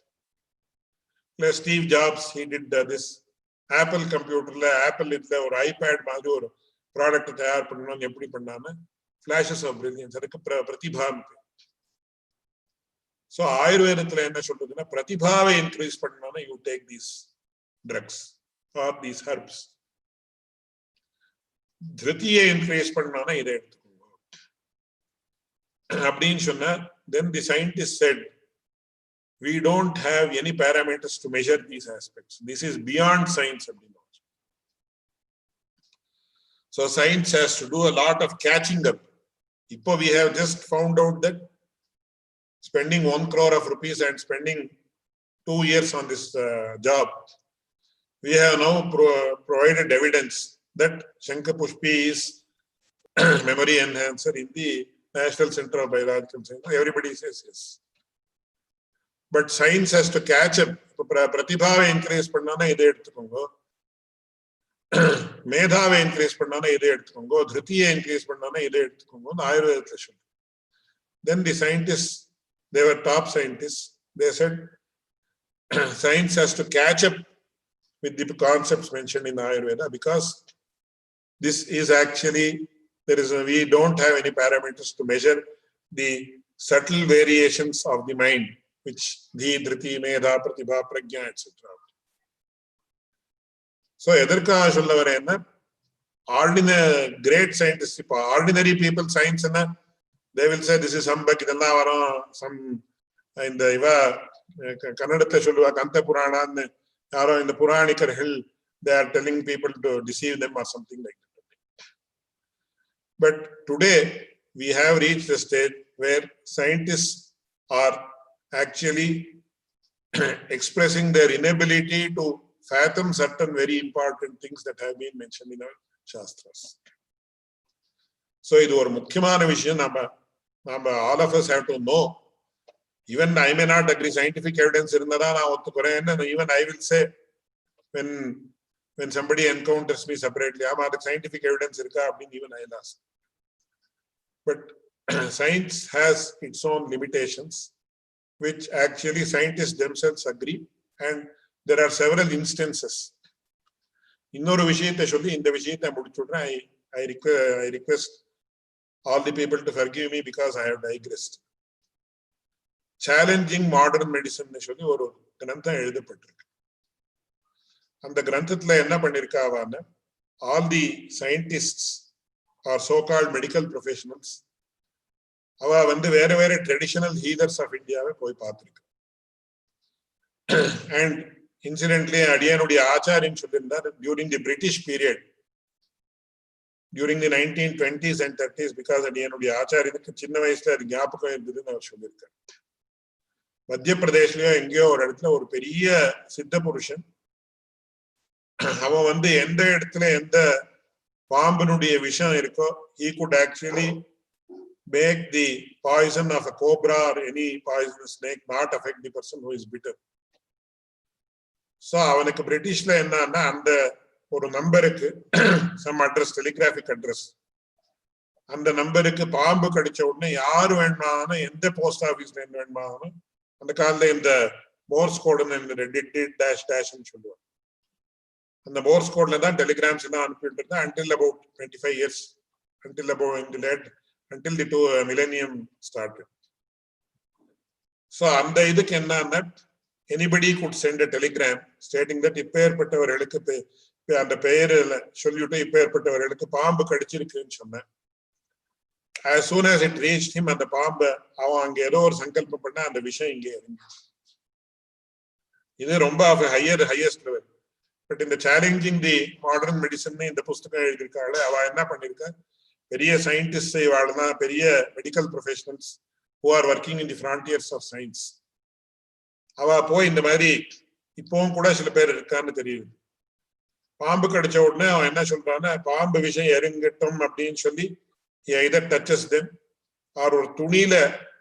Speaker 1: Steve Jobs, he did this. Apple computerல Apple இதுல ஒரு iPad மாதிரி ஒரு ப்ராடக்ட் தயார் பண்ணணும்னு எப்படி பண்ணாம ஃபிளாஷஸ் ஆஃப் பிரில்லியன்ஸ், அதுக்கு பிரதிபான்னு. ஸோ ஆயுர்வேதத்துல என்ன சொல்றதுன்னா, பிரதிபாவை இன்க்ரீஸ் பண்ணணும்னா you take these drugs or these herbs. திருத்தியை இன்க்ரீஸ் பண்ணணும்னா இதை எடுத்துக்கோங்க அப்படின்னு சொன்னா, then the scientist said we don't have any parameters to measure these aspects. This is beyond science. So science has to do a lot of catching up. Now we have just found out that spending 1 crore of rupees and spending 2 years on this job, we have now provided evidence that Shankapushpi is memory enhancer in the National Center of Biological Science. Everybody says yes. But science has to catch up. பிரதிபாவை increase பண்ணானா இதை எடுத்துக்கோங்க, மேதாவை increase பண்ணானா இதை எடுத்துக்கோங்க, திருத்தியை increase பண்ணானா இதை எடுத்துக்கோங்க ஆயுர்வேதத்துல சொல்லு. Then the scientists, they were top scientists, they said science has to catch up with the concepts mentioned in Ayurveda, because this is actually, we don't have any parameters to measure the subtle variations of the mind, which dhi, dhriti, medha, pratibha, prajna, etc. So எதற்காக சொல்ல வரேன்னா, great scientists, இப்போ ordinary people science என்ன, they will say this is humbug, இதெல்லாம் வரும், இந்த இவ கன்னடத்தை சொல்லுவா கந்த புராணான்னு யாரோ இந்த புராணிகர்கள், they are telling people to deceive them or something like that. But today we have reached a stage where scientists are actually expressing their inability to fathom certain very important things that have been mentioned in our Shastras. So இது ஒரு முக்கியமான விஷயம். நம்ம all of us have to know. Even I may not agree, scientific evidence இருந்ததா நான் ஒத்துக்கிறேன். Even I will say, when somebody encounters me separately, ஆமா அதுக்கு scientific evidence இருக்கா அப்படின்னு even I'll ask. But science has its own limitations, which actually scientists themselves agree, and there are several instances. இன்னொரு விஷயத்தை சொல்லி இந்த விஷயத்தை முடிச்சுடுறேன். I request all the people to forgive me because I have digressed. Challenging modern medicine சொல்லி ஒரு கிரந்தம் எழுதப்பட்டிருக்கு. அந்த கிரந்தத்துல என்ன பண்ணிருக்காவான்னு, all the scientists or so-called medical professionals, அவ வேற வேற ட்ரெடிஷனல் ஹீலர்ஸ் ஆஃப் இந்தியாவை போய் பார்த்திருக்கு. And incidentally, அடியானுடைய ஆச்சாரியன் சொல்லியிருந்தார், during the British period, during the 1920s and 30s, because அடியானுடைய ஆச்சாரியனுக்கு சின்ன வயசுல அது ஞாபகம் இருந்ததுன்னு அவர் சொல்லியிருக்கார். மத்திய பிரதேஷ்லயோ எங்கேயோ ஒரு இடத்துல ஒரு பெரிய சித்த புருஷன், அவன் எந்த இடத்துல எந்த பாம்பினுடைய விஷம் இருக்கோ, he could actually make the poison of a cobra or any poisonous snake not affect the person who is bitten. So அவனுக்கு பிரிட்டிஷ்ல என்னன்னா, அந்த ஒரு நம்பருக்கு some address, telegraphic address, அந்த நம்பருக்கு பாம்பு கடிச்ச உடனே யாரு வேணுமானா, எந்த போஸ்ட் ஆபீஸ்ல வேணுமானா, அந்த காலத்துல இந்த மோர்ஸ் கோடுன்னு dash dash சொல்லுவாங்க, அந்த மோர்ஸ் கோட்ல தான் டெலிகிராம்ஸ் எல்லாம் அனுப்பிட்டு இருந்தா until about 25 years, until the millennium started. So அந்த இதுக்கு என்னன்னா, anybody could send a telegram stating that இப்பேற்பட்டவர்களுக்கு அந்த பெயர் சொல்லிட்டு இப்பேற்பட்டவர்களுக்கு பாம்பு கடிச்சிருக்குன்னு சொன்னேன். as soon as it reached him, அந்த பாம்பை அவன் அங்க ஏதோ ஒரு சங்கல்பம் பண்ண அந்த விஷயம் இங்கே இறங்கிச்சு. இது ரொம்ப ஹையஸ்ட் லெவல். பட் இந்த சேலஞ்சிங் தி மாடர்ன் மெடிசன் இந்த புஸ்தகம் எழுதியிருக்காள். அவ என்ன பண்ணிருக்கா, பெரிய சயின்டிஸ்ட் இவாள்தான், பெரிய medical professionals who are working in the frontiers of science. அவ போய் இந்த மாதிரி இப்பவும் கூட சில பேர் இருக்கான்னு தெரியுது. பாம்பு கடிச்ச உடனே அவன் என்ன சொல்றான்னா, பாம்பு விஷயம் இறங்கட்டும் அப்படின்னு சொல்லி he either touches them or ஒரு துணியில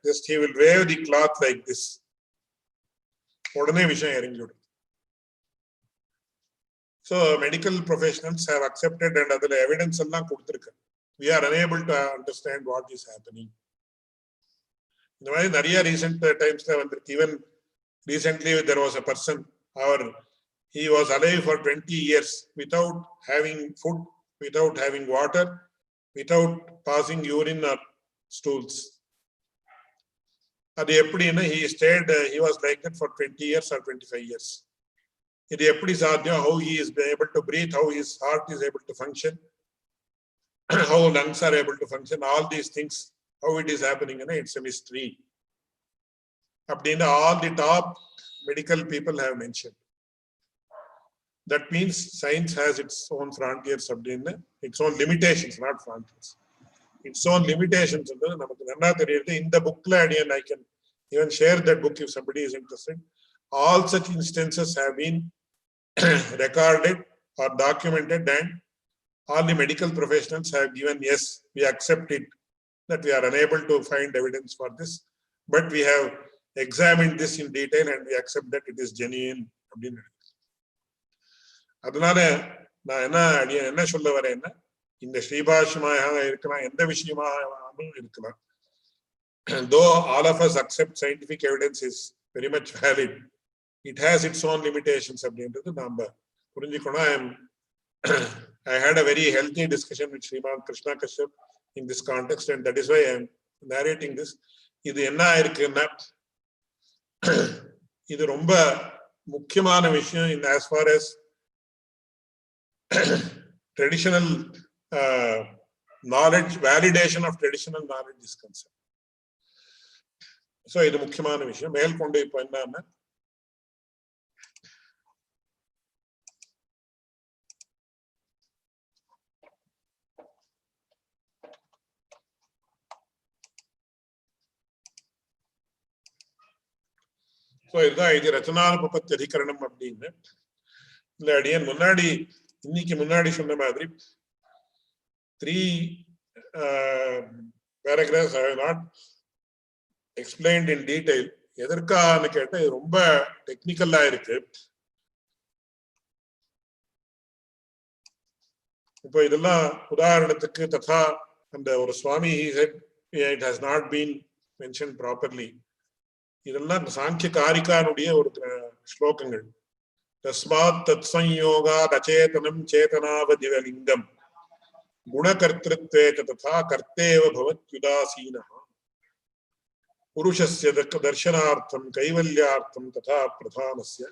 Speaker 1: just he will wave the cloth like this, உடனே விஷயம் இறங்கிவிடும். So medical professionals have accepted and அதுல எவிடன்ஸ் எல்லாம் கொடுத்திருக்கு. We are unable to understand what is happening. இந்த மாதிரி நிறைய ரீசெண்ட் டைம்ஸ்ல வந்திருக்கு. Even recently there was a person, he was alive for 20 years without having food, without having water, without passing urine or stools. அது எப்படின்னா he was like that for 20 years or 25 years. இது எப்படி சாத்தியம்? How he is able to breathe, how his heart is able to function, how lungs are able to function, all these things, how it is happening, it's a mystery. அப்படின்னா all the top medical people have mentioned. That means science has its own frontiers, its own limitations, not frontiers. Its own limitations. In the booklet, and I can even share that book if somebody is interested. All such instances have been recorded or documented, and all the medical professionals have given, yes, we accept it, that we are unable to find evidence for this, but we have examined this in detail and we accept that it is genuine. அதனால நான் என்ன சொல்ல வரேன்னா, இந்த ஸ்ரீபாஷ்யமாக இருக்கலாம், எந்த விஷயமாகவும் இருக்கலாம், though all of us accept scientific evidence is very much valid, it has its own limitations அப்படின்றது நாம புரிஞ்சுக்கணும். I had a very healthy discussion with Sriman Krishna Kashyap in this context, and that is why I am narrating this. இது என்ன இருக்குன்னா, இது ரொம்ப முக்கியமான விஷயம் in as far as traditional knowledge, validation of traditional knowledge is concerned. So இது முக்கியமான விஷயம். மேல்கொண்டு இப்ப என்னன்னா, ஸோ இதுதான் இது ரச்சனானுபபத்தி அதிகரணம் அப்படின்னு. இல்ல அடியன் இன்னைக்கு முன்னாடி சொன்ன மாதிரி 3 paragraphs I have not explained in detail. எதற்கான்னு கேட்டா, இது ரொம்ப டெக்னிக்கலா இருக்கு. இப்போ இதெல்லாம் உதாரணத்துக்கு ததா அந்த ஒரு சுவாமி he said it has not been mentioned properly. இதெல்லாம் சாங்கிய காரிகானுடைய ஒரு ஸ்லோகங்கள். தஸ்மாத் தத் சம்யோகாத் அச்சேதனம் சேதனாவதிவலிங்கம் குணகர்த்திருத்வே ததா கர்த்தேவ பவத்யுதாசீனஹ புருஷஸ்ய தர்சனார்த்தம் கைவல்யார்த்தம் ததா பிரதானஸ்ய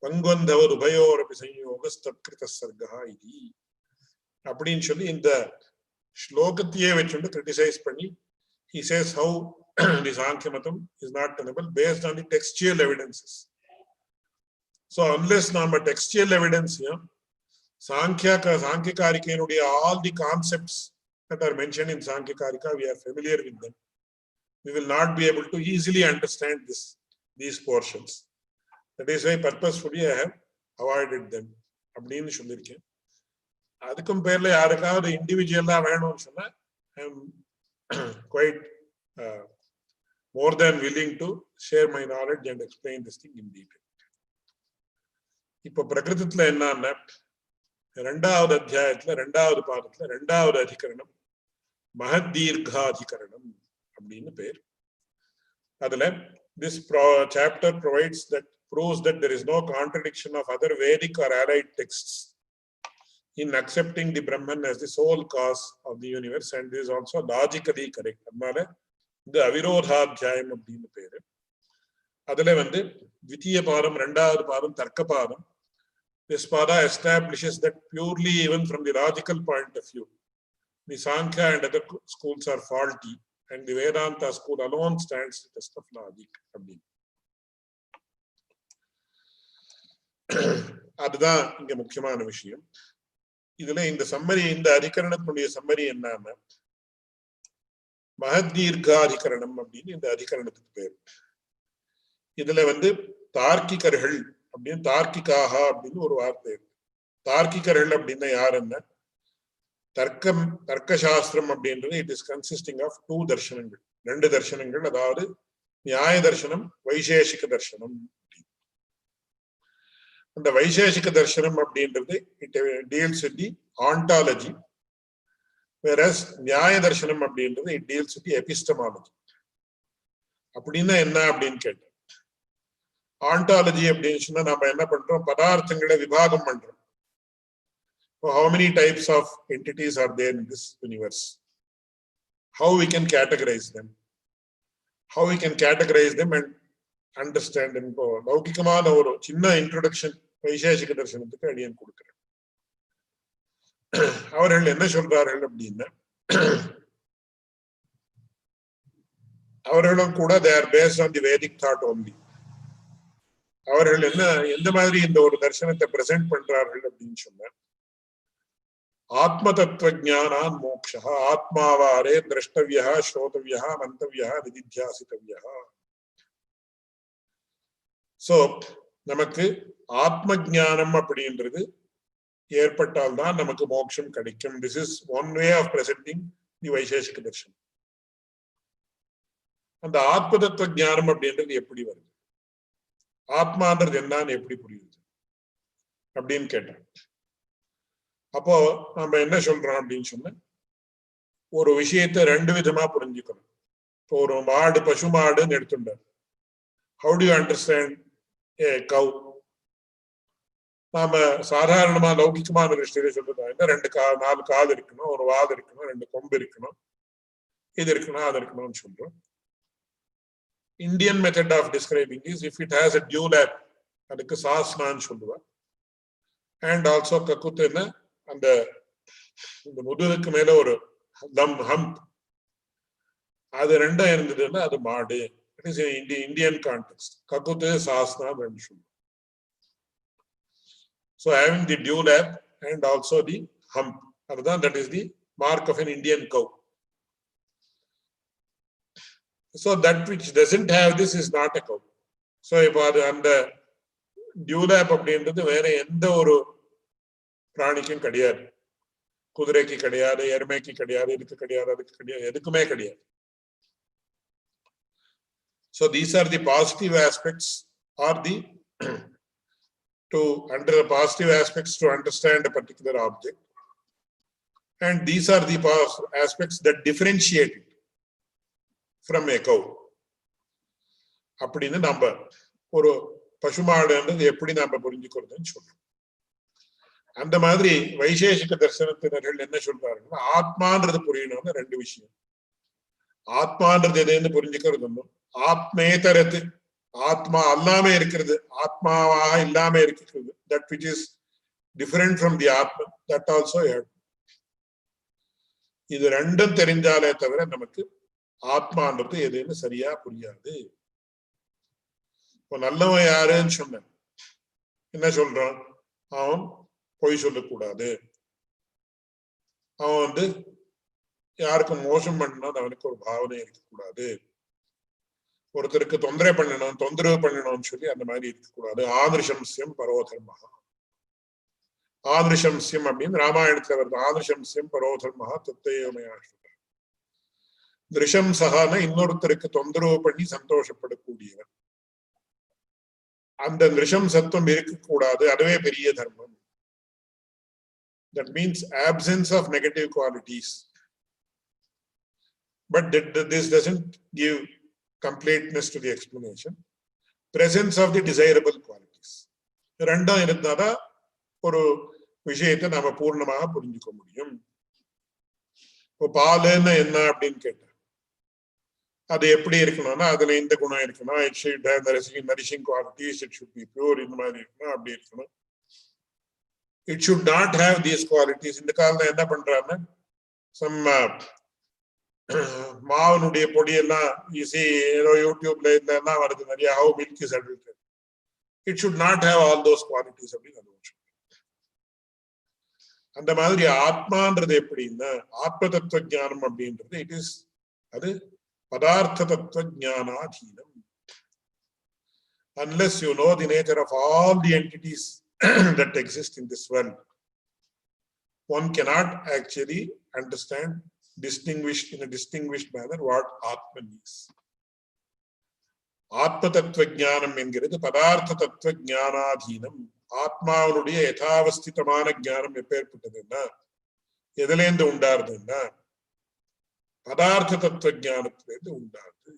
Speaker 1: பங்கவந்தவர் உபயோரபி சம்யோகஸ்தத்கிருத சர்கஹ இதி அப்படின்னு சொல்லி இந்த ஸ்லோகத்தையே வச்சுட்டு கிரிட்டிசைஸ் பண்ணி he says how the Sankhya Matam is not tenable based on the textual evidences. So unless nama textual evidence here, Sankhya Karika, all the concepts that are mentioned in Sankhya Karika, we are familiar with them. We will not be able to easily understand these portions. That is why purposefully I have avoided them. அப்படின்னு சொல்லியிருக்கேன். அதுக்கும் பேர்ல யாருக்காவது இண்டிவிஜுவலா வேணும்னு சொன்னா I am quite more than willing to share my knowledge and explain this thing in detail. இப்போ பிரகிருதத்துல என்னன்னா, 2வது அத்தியாயத்துல 2வது பாதத்துல 2வது அதிகரணம் மகதீர்காதிகரணம் அப்படின்னு பேர். அதுல this chapter provides proves that there is no contradiction of other Vedic or allied texts in accepting the Brahman as the sole cause of the universe, and this is also logically correct. அதனால இந்த அவிரோதாத்தியாயம் அப்படின்னு பேரு. அதுல த்விதீய பாதம் 2வது பாதம் தர்க்க பாதம். This pada establishes that purely even from the logical point of view, the Sankhya and other schools are faulty, and the Vedanta school alone stands the test of logic. அதுதான் இங்க முக்கியமான விஷயம். இதுல இந்த சம்மரி, இந்த அதிகரணத்தினுடைய சம்மரி என்னன்னா மகதீர்காதிகரணம் அப்படின்னு இந்த அதிகரணத்துக்கு பேர். இதுல தார்க்கிகர்கள் அப்படின்னு தார்க்கிகாக அப்படின்னு ஒரு வார்த்தை இருக்கு. தார்க்கிகர்கள் அப்படின்னா யாருன்னா தர்க்கசாஸ்திரம் அப்படின்றது இட் இஸ் கன்சிஸ்டிங் ஆஃப் 2 தர்சனங்கள், 2 தர்சனங்கள். அதாவது நியாய தர்சனம், வைசேஷிக தர்சனம். அந்த வைசேஷிக தர்சனம் அப்படின்றது it deals with the ontology, whereas நியாய தர்சனம் அப்படின்றது it deals with the epistemology. அப்படின்னா என்ன அப்படின்னு கேட்டேன். ஆண்டாலஜி அப்படின்னு சொன்னா நம்ம என்ன பண்றோம், பதார்த்தங்களை விபாகம் பண்றோம். How many types of entities are there in this universe? How we can categorize them? How we can categorize them and understand them? லௌகிகமான ஒரு சின்ன இன்ட்ரோடக்ஷன் வைசேஷிக தர்சனத்துக்கு அடியன் கொடுக்கிறேன். அவர்கள் என்ன சொல்றார்கள் அப்படின்னா, அவர்களும் கூட they are based on the Vedic thought only. அவர்கள் எந்த மாதிரி இந்த ஒரு தர்சனத்தை பிரசன்ட் பண்றார்கள் அப்படின்னு சொன்னார், ஆத்ம தத்துவ ஞானான் மோக்ஷா ஆத்மாவாரே திரஷ்டவ்யா ஸ்ரோதவ்யா மந்தவ்யா நிதித்தியாசித்தவ்யா. சோ நமக்கு ஆத்ம ஞானம் அப்படின்றது ஏற்பட்டால்தான் நமக்கு மோட்சம் கிடைக்கும். This is one way of presenting the Vaisheshika Darshanam. அந்த ஆத்ம தத்துவ ஞானம் அப்படின்றது எப்படி வருது, ஆத்மான்றது என்னன்னு எப்படி புரியுது அப்படின்னு கேட்டாங்க. அப்போ நம்ம என்ன சொல்றோம் அப்படின்னு சொன்ன, ஒரு விஷயத்தை 2 விதமா புரிஞ்சுக்கணும். இப்போ ஒரு மாடு, பசு மாடுன்னு எடுத்துட்டார். ஹவு டு யூ அண்டர்ஸ்டாண்ட் ஏ கவ்? நாம சாதாரணமா லௌகிகமான திருஷ்டியில சொல்றதா, 2 4 காது இருக்கணும், ஒரு வாது இருக்கணும், 2 கொம்பு இருக்கணும், இது இருக்கணும், அது இருக்கணும்னு சொல்றோம். Indian method of describing is if it has a dewlap, அதுக்கு சாஸ்னான்னு சொல்லுவா. அண்ட் ஆல்சோ கக்குத்துன்னு அந்த முதுகுக்கு மேல ஒரு ஹம்ப், அது 2 இருந்ததுன்னா அது மாடு. It is Indian context. கக்குத்து சாஸ்னா அப்படின்னு சொல்லுவோம். So having the dewlap and also the hump, that is the mark of an Indian cow. So that which doesn't have this is not a cow. So இப்போ அது அந்த dewlap அப்படின்றது வேற எந்த ஒரு பிராணிக்கும் கிடையாது. குதிரைக்கு கிடையாது, எருமைக்கு கிடையாது, இதுக்கு கிடையாது, அதுக்கு கிடையாது, எதுக்குமே கிடையாது. So these are the positive aspects, or the under the positive aspects to understand a particular object, and these are the aspects that differentiate it from a cow. அப்படின்னு நம்ம ஒரு பசுமாடுன்றது எப்படி நம்ம புரிஞ்சுக்கிறதுன்னு சொல்றோம். அந்த மாதிரி வைசேஷிக தர்சனத்தினர்கள் என்ன சொல்றாருன்னா, ஆத்மான்றது புரியணும்னு 2 விஷயம். ஆத்மான்றது எதுன்னு புரிஞ்சுக்கிறது ஒன்றும், ஆத்மேதரத்து ஆத்மா அல்லாம இருக்கிறது, ஆத்மாவாக இல்லாம இருக்கிறது, that which is different from the ஆத்மா, that also you have. இது 2ம் தெரிஞ்சாலே தவிர நமக்கு ஆத்மான்றது எதுன்னு சரியா புரியாது. இப்போ நல்லவன் யாருன்னு சொன்ன என்ன சொல்றான், அவன் பொய் சொல்லக்கூடாது, அவன் யாருக்கும் மோசம் பண்ணணும் அவனுக்கு ஒரு பாவனை இருக்கக்கூடாது, ஒருத்தருக்கு தொந்தரவு பண்ணணும்னு சொல்லி அந்த மாதிரி இருக்கக்கூடாது. ஆதிருஷம்சியம் பரோதர்மஹா, ஆதிருஷம்சியம் அப்படின்னு ராமாயணத்துல வருது. ஆதிருஷம்சியம் பரோதர்மஹா தத்தையோமயா. திருஷம் சகான இன்னொருத்தருக்கு தொந்தரவு பண்ணி சந்தோஷப்படக்கூடியவன், அந்த திருஷம் சத்துவம் இருக்கக்கூடாது, அதுவே பெரிய தர்மம். That means absence of negative qualities. But this doesn't give completeness to the explanation. Presence of the desirable qualities. 2ம் இருந்தாதான் ஒரு விஷயத்தை நாம பூர்ணமாக புரிஞ்சுக்க முடியும். இப்போ பாலுன்னு என்ன அப்படின்னு கேட்டேன், அது எப்படி இருக்கணும்னா அதுல இந்த குணம் இருக்கணும், it should have nourishing qualities, it should be pure, இந்த மாதிரி இருக்கணும், அப்படி இருக்கணும். It should not have these qualities. இந்த காலத்துல என்ன பண்றாங்கன்னா, some மாவனுடைய பொடியெல்லாம் ஈஸி ஏதோ யூடியூப்ல இதெல்லாம் வருது நிறைய, how milk is adulterated. It should not have all those qualities அப்படின்னு அது. அந்த மாதிரி ஆத்மான்றது எப்படின்னா, ஆத்ம தத்துவ ஞானம் அப்படின்றது இட் இஸ் அது பதார்த்த தத்துவ ஞானாதீனம். Unless you know the nature of all the entities that exist in this world, one cannot actually understand, distinguish in a distinguished manner what Atman is. Atma Tattva Jnanam என்கிறது பதார்த்த தத்துவ ஞானாதீனம். ஆத்மாவுடைய யதாவஸ்திதமான ஞானம் எப்பேற்பட்டதுன்னா, எதிலேந்து உண்டாருதுன்னா பதார்த்த தத்துவ ஞானத்திலிருந்து உண்டாருது.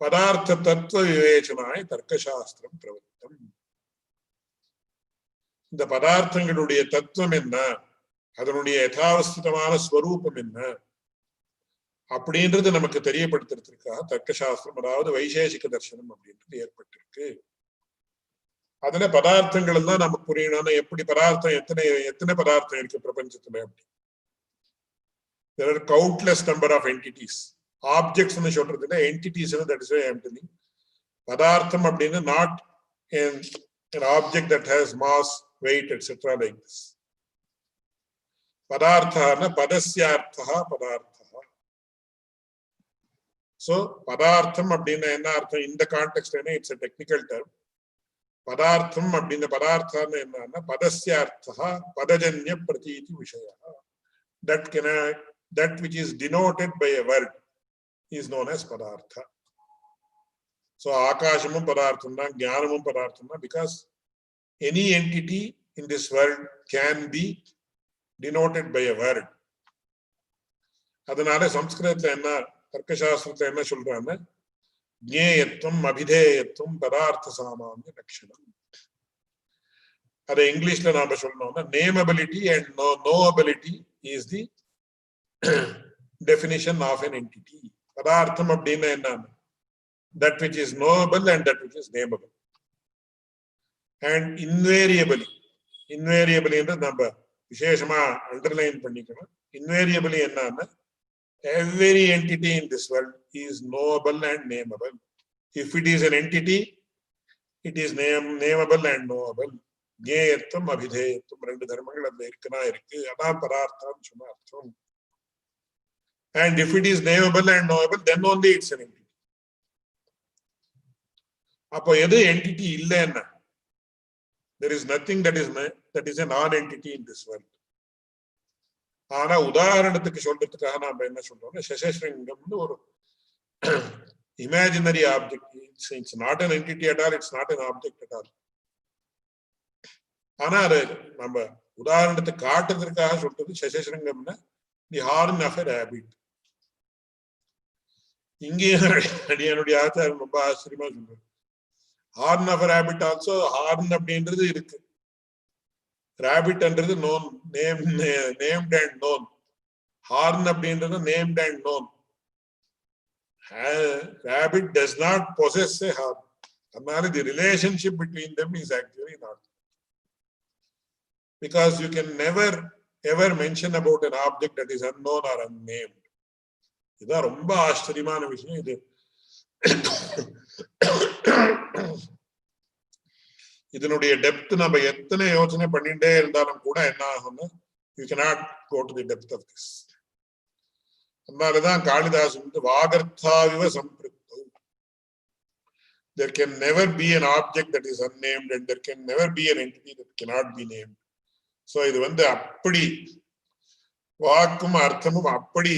Speaker 1: பதார்த்த தத்துவ விவேச்சனாய் தர்க்கசாஸ்திரம் பிரவர்த்தம். இந்த பதார்த்தங்களுடைய தத்துவம் என்ன, அதனுடைய யதாவஸ்திதமான ஸ்வரூபம் என்ன அப்படின்றது நமக்கு தெரியப்படுத்துறதுக்காக தர்க்கசாஸ்திரம், அதாவது வைசேஷிக தர்சனம் அப்படின்றது ஏற்பட்டிருக்கு. அதுல பதார்த்தங்கள் எல்லாம் நமக்கு புரியணும்னா எப்படி பதார்த்தம் எத்தனை பதார்த்தம் இருக்கு பிரபஞ்சத்துல அப்படி. There are countless number of entities. Objects ன்னு சொல்றதுல entities that is why I am telling. பதார்த்தம் அப்படின்னு not an object that has mass, weight, etc. like this. பதார்த்தனா பதஸ்யார்த்தா பதார்த்தா. So பதார்த்தம் அப்படின்னா என்ன அர்த்தம் இந்த கான்டெக்ஸ்ட்ல? It's a technical term. பதார்த்தம் அப்படின்ற பதார்த்தம் என்னன்னா பதஸ்யார்த்தா பதஜன்ய பிரதீதி விஷயா. That which is denoted by a word is known as padartha. So akashamum padartham na, jnanamum padartham na, because any entity in this world can be denoted by a word. அதனால சம்ஸ்கிருதத்துல என்ன, தர்க்கசாஸ்திரத்துல என்ன சொல்றாங்க, ஜ்ஞேயத்துவம் அபிதேயத்துவம் பதார்த்த சாமானிய லட்சணம். அதை இங்கிலீஷ்ல நாம சொல்லணும்னா nameability and knowability is the definition of an entity. பதார்த்தம் அப்படின்னா என்ன, that which is knowable and that which is nameable. And invariably என்று நம்ம விசேஷமா அண்டர்லைன் பண்ணிக்கணும். Invariably என்னன்னா, every entity in this world is knowable and nameable. If it is an entity, it is nameable and knowable. ஜ்ஞேயத்துவம் அபிதேயத்துவம் ரெண்டு தர்மங்கள் அதுல இருக்குன்னா இருக்கு. அதான் பதார்த்தம் சொன்ன அர்த்தம். And if it is nameable and knowable, then only it's an entity. அப்போ எது entity இல்லைன்னா, there is nothing that is a non-entity in this world. ஆனா உதாரணத்துக்கு சொல்றதுக்காக நாம என்ன சொல்றோம்னா, சசஸ்ரிங்கம்னு ஒரு imaginary object. It's not an entity at all, it's not an object at all. ஆனா அது நம்ம உதாரணத்துக்கு காட்டுறதுக்காக சொல்றது சசஸ்ரிங்கம்னா the horn of a rabbit. இங்கே என்னுடைய ஆச்சாரம் ரொம்ப ஆச்சரியமா சொல்றாரு. Horn of rabbit also, horn அப்படின்றது இருக்கு, ராபிட்ன்றது known, named and known. Horn அப்படின்றது named and known. Rabbit does not possess a horn. அதனால the relationship between them is actually not. Because you can never ever mention about an object that is unknown or unnamed. இதுதான் ரொம்ப ஆச்சரியமான விஷயம். இது இதனுடைய depth நம்ம எத்தனை யோசனை பண்ணிட்டே இருந்தாலும் கூட என்ன ஆகும்னா, you cannot go to the depth of this. அதனாலதான் காளிதாஸ் வந்து வாகர்த்தாவிவ சம்பிருத்தௌ. There can never be an object that is unnamed and there can never be an entity that cannot be named. So இது வந்து அப்படி வாக்கும் அர்த்தமும் அப்படி,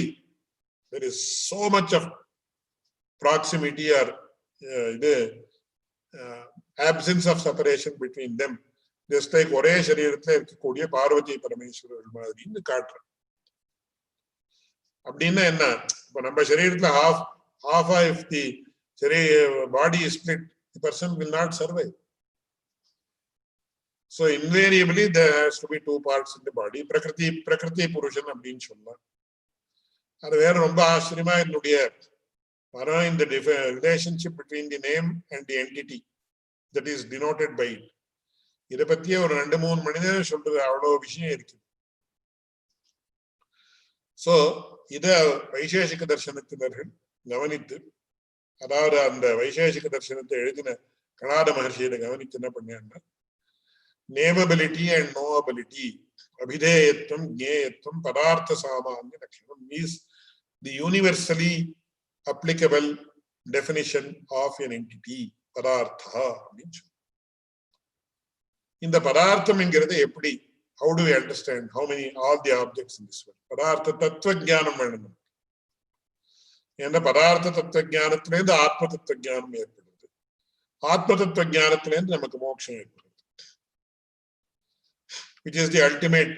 Speaker 1: there is so much of proximity or absence of separation between them. Just like ஒரே சரீரத்துல இருக்கக்கூடிய பார்வதி பரமேஸ்வரர் மாதிரின்னு காட்டுற. அப்படின்னா என்ன, இப்ப நம்ம சரீரத்துல half of the body is split, the person will not survive. So invariably there has to be two parts in the body. பிரகிருதி புருஷன் அப்படின்னு சொல்லலாம். அது வேற ரொம்ப ஆச்சரியமா என்னுடைய in the relationship between the name and the entity that is denoted by it. இதை பத்தியே ஒரு 2-3 மணி நேரம் சொல்றது, அவ்வளவு விஷயம் இருக்கு. சோ இத வைசேஷிக தர்சனத்தினர்கள் கவனித்து, அதாவது அந்த வைசேஷிக தர்சனத்தை எழுதின கணாத மகர்ஷியில கவனித்து என்ன பண்ணாங்கன்னா, நேமபிலிட்டி அண்ட் நோஅபிலிட்டி, அபிதேயத்துவம், ஜேயத்துவம், பதார்த்த சாமானிய லட்சணம் means the universally applicable definition of an entity, பதார்த்தா அப்படின்னு சொல்லி. இந்த பதார்த்தம் என்கிறது எப்படி, how do we understand how many all the objects in this world? பதார்த்த தத்துவ ஞானம் வேணும். ஏன்னா பதார்த்த தத்துவ ஞானத்திலேருந்து ஆத்ம தத்துவ ஞானம் ஏற்படுது, ஆத்ம தத்துவ ஞானத்திலேருந்து நமக்கு மோட்சம் ஏற்படுது, which is the ultimate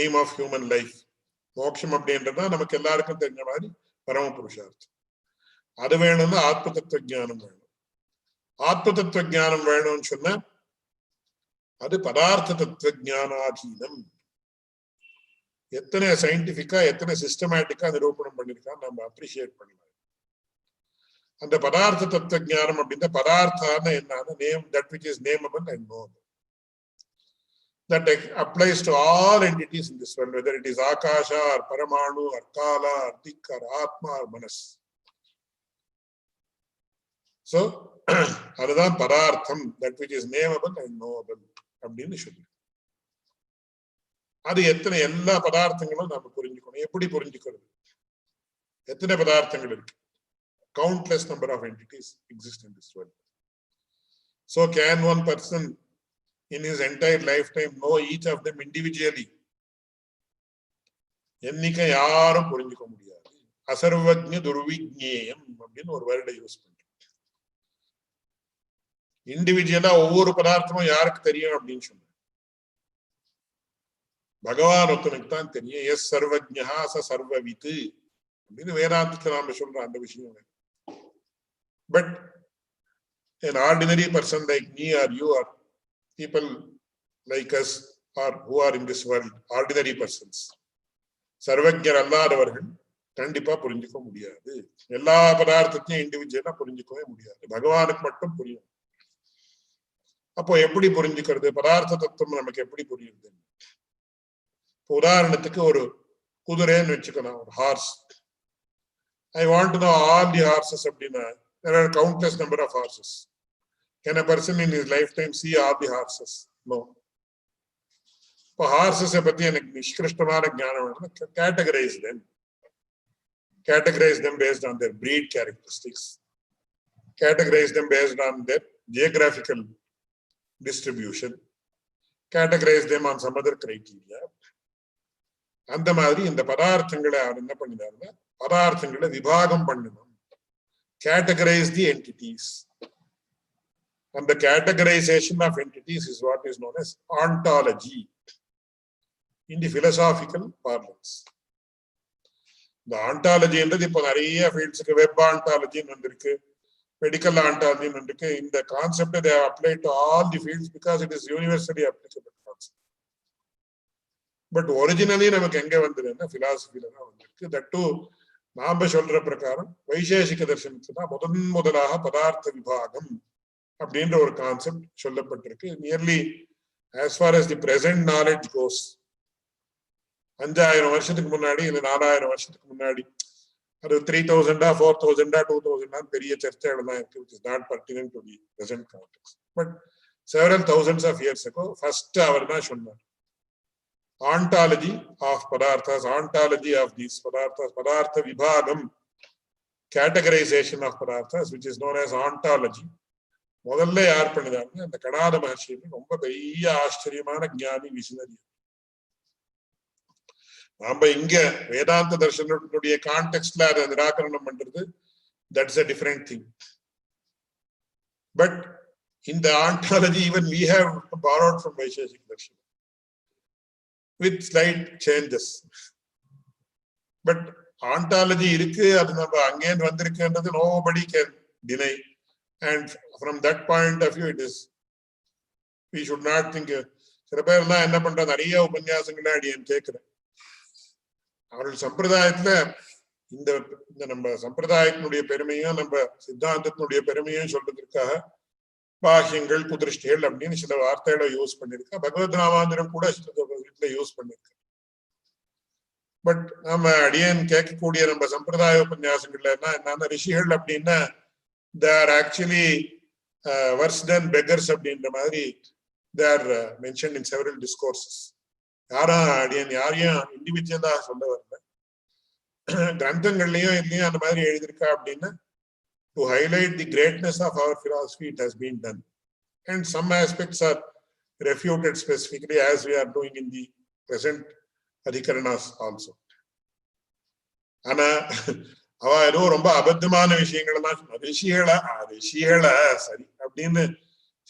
Speaker 1: aim of human life. மோட்சம் அப்படின்றதா நமக்கு எல்லாருக்கும் தெரிஞ்ச மாதிரி பரம புருஷார்த்தம். அது வேணும்னா ஆத்ம தத்துவ ஞானம் வேணும். ஆத்ம தத்துவ ஞானம் வேணும்னு சொன்னா அது பதார்த்த தத்துவ ஞானாதீனம். எத்தனை சயின்டிபிக்கா எத்தனை சிஸ்டமேட்டிக்கா நிரூபணம் பண்ணிருக்கான்னு நம்ம அப்ரிஷியேட் பண்ணலாம். அந்த பதார்த்த தத்துவ ஞானம் அப்படின்னா பதார்த்தான என்னன்னா name, that which is nameable and knowable. That applies to all entities in this world, whether it is Akasha or Paramanu or Kala or Dik or Atma or Manas. So, அதுதான் பதார்த்தம், that which is nameable and knowable அப்படின்னு சொல்லி. அது எத்தனை எல்லா பதார்த்தங்களும் நாம புரிஞ்சுக்கணும். எப்படி புரிஞ்சுக்கிறது? எத்தனை பதார்த்தங்கள் இருக்கு? Countless number of entities exist in this world. So can one person in his entire lifetime know each of them individually? எண்ணிக்கை யாரும் புரிஞ்சுக்க முடியாது. அசர்வஜ்ஞ துர்விஜ்ஞேயம் அப்படின்னு ஒரு வேர்டை யூஸ் பண்றோம். இண்டிவிஜுவலா ஒவ்வொரு பதார்த்தமும் யாருக்கு தெரியும் அப்படின்னு சொன்ன பகவான் ஒருத்தனுக்கு தான் தெரியும். எஸ் சர்வஜ்ஞா ச சர்வவித்து அப்படின்னு வேதாந்தத்துல நாம சொல்றோம் அந்த விஷயம். But an ordinary person like me or you or people like us or who are in this world, ordinary persons, சர்வஜர் அல்லாதவர்கள் கண்டிப்பா புரிஞ்சுக்க முடியாது. எல்லா பதார்த்தத்தையும் இண்டிவிஜுவலா புரிஞ்சுக்கவே முடியாது. பகவானுக்கு மட்டும் புரியும். அப்போ எப்படி புரிஞ்சுக்கிறது? பதார்த்த தத்துவம் நமக்கு எப்படி புரியுது? உதாரணத்துக்கு ஒரு குதிரைன்னு வச்சுக்கலாம், ஒரு hours. I want to know all the horses அப்படின்னா there are countless number of horses. Can a person in his lifetime see all the horses? No. இப்போ ஹார்சஸை பத்தி எனக்கு நிஷ்கிருஷ்டமான ஞானம் வேணும்னா categorize them based on their breed characteristics, categorize them based on their geographical distribution, categorize them on some other criteria. அந்த மாதிரி இந்த பதார்த்தங்களை அவர் என்ன பண்ணினாருன்னா பதார்த்தங்களை விபாகம் பண்ணணும். Categorize the entities. And the categorization of entities is what is known as ontology in the philosophical parlance. The ontology என்றது இப்போ நிறைய ஃபீல்ட்ஸுக்கு வெப் ஆண்டாலஜின்னு வந்திருக்கு, மெடிக்கல் ஆண்டாலஜின்னு வந்திருக்கு. இந்த concept they have applied to all the fields because it is universally applicable concept. But originally நமக்கு எங்க வந்ததுன்னா பிலாசபில தான் வந்திருக்கு. தட் டூ நாம சொல்ற பிரகாரம் வைசேஷிக தர்சனத்துல முதலாக பதார்த்த விபாகம் அப்படின்ற ஒரு கான்செப்ட் சொல்லப்பட்டிருக்கு. Nearly as far as the present knowledge goes, 5000 வருஷத்துக்கு முன்னாடி இல்ல 4000 வருஷத்துக்கு முன்னாடி, அது 3000 4000 2000 பெரிய சர்ச்சைகள் தான் இருக்கு, which is not pertinent to the present context. But several thousands of years ago first அவர் தான் சொன்னார் ontology of padarthas, ontology of these padarthas, padartha vibhagam, categorization of padarthas, which is known as ontology. முதல்ல யார் பண்ணினாங்க? இந்த கணாத மகர்ஷி. ரொம்ப பெரிய ஆச்சரியமான ஞானி, விசினரி. நாம இங்க வேதாந்த தர்சனத்துடைய கான்டெக்ட்ல அதை நிராகரணம் பண்றது, that's a different thing. But in the ontology even we have borrowed from Vaisheshik Darshan with slight changes. But ontology இருக்கு, அது நம்ம அங்கேருந்து வந்திருக்குன்றது nobody can deny. And from that point of view it is, we should not think. சில பேர்லாம் என்ன பண்ற, நிறைய உபன்யாசங்களை அடியேன் கேட்கிறேன். அவர்கள் சம்பிரதாயத்துல இந்த நம்ம சம்பிரதாயத்தினுடைய பெருமையும் நம்ம சித்தாந்தத்தினுடைய பெருமையும் சொல்றதுக்காக பாஷ்யங்கள் குதிருஷ்டிகள் அப்படின்னு சில வார்த்தைகளை யூஸ் பண்ணிருக்கா. பகவத் ராமாந்திரம் கூட சில யூஸ் பண்ணிருக்க. பட் நம்ம அடியன் கேட்கக்கூடிய நம்ம சம்பிரதாய உபன்யாசங்கள்ல என்னன்னா ரிஷிகள் அப்படின்னா they are actually worse than beggars அப்படின்ற மாதிரி they are mentioned in several discourses. அடியன் யாரையும் இண்டிவிஜுவலா சொல்ல வரல, கிரந்தங்கள்லயும் இல்லையும் அந்த மாதிரி எழுதியிருக்கா அப்படின்னா to highlight the greatness of our philosophy it has been done, and some aspects are refuted specifically as we are doing in the present adhikaranas also. ஆனா அவ ஏதோ ரொம்ப அபத்தமான விஷயங்கள் எல்லாம் ரிஷிகளா சரி அப்படின்னு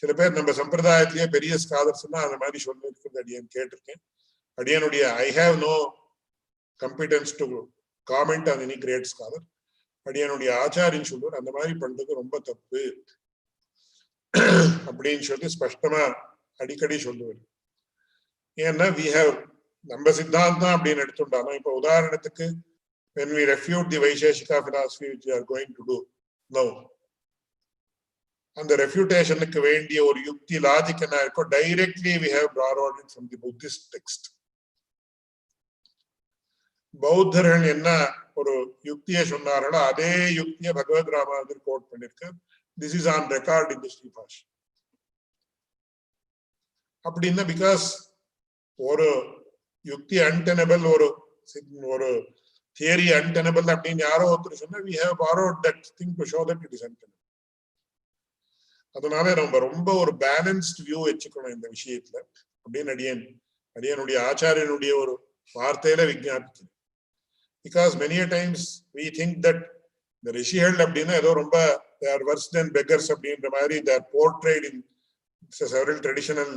Speaker 1: சில பேர் நம்ம சம்பிரதாயத்திலேயே பெரிய ஸ்காலர்ஸ் எல்லாம் அந்த மாதிரி சொல்லி இருக்கிறது அடியன் கேட்டிருக்கேன். அடியனுடைய I have no competence to comment on any great scholar. அடியனுடைய ஆச்சாரின்னு சொல்லுவார் அந்த மாதிரி பண்றது ரொம்ப தப்பு அப்படின்னு சொல்லி ஸ்பஷ்டமா அடிக்கடி சொல்லுவார். ஏன்னா we have நம்ம சித்தாந்தம் அப்படின்னு எடுத்துட்டாலும் இப்ப உதாரணத்துக்கு when we refute the Vaisheshika philosophy which we are going to do now, அந்த ரெஃப்யூட்டேஷனுக்கு வேண்டிய ஒரு யுக்தி லாஜிக் என்ன இருக்கோ directly we have borrowed it from the Buddhist text. பௌத்தர்கள் என்ன ஒரு யுக்தியை சொன்னார்களோ அதே யுக்தியை பகவத் ராமானுஜர் கோட் பண்ணிருக்கார். திஸ் இஸ் ஆன் ரெக்கார்ட் இன் தி ஸ்ரீபாஷ்யம். அப்படின்னா பிகாஸ் ஒரு யுக்தி அன்டெனபிள், ஒரு தியரி அன்டெனபிள் அப்படின்னு யாரோ ஒருத்தர் சொன்னா we have borrowed that thing to show that it is untenable. அதனால நம்ம ரொம்ப ஒரு பேலன்ஸ்ட் வியூ வச்சுக்கணும் இந்த விஷயத்துல அப்படின்னு அடியனுடைய ஆச்சாரியனுடைய ஒரு வார்த்தையில விஞ்ஞாபிக்கணும். Because many a times we think that the ரிஷிகள் அப்படின்னா ஏதோ ரொம்ப they are worse than beggars அப்படின்ற மாதிரி they are portrayed in several traditional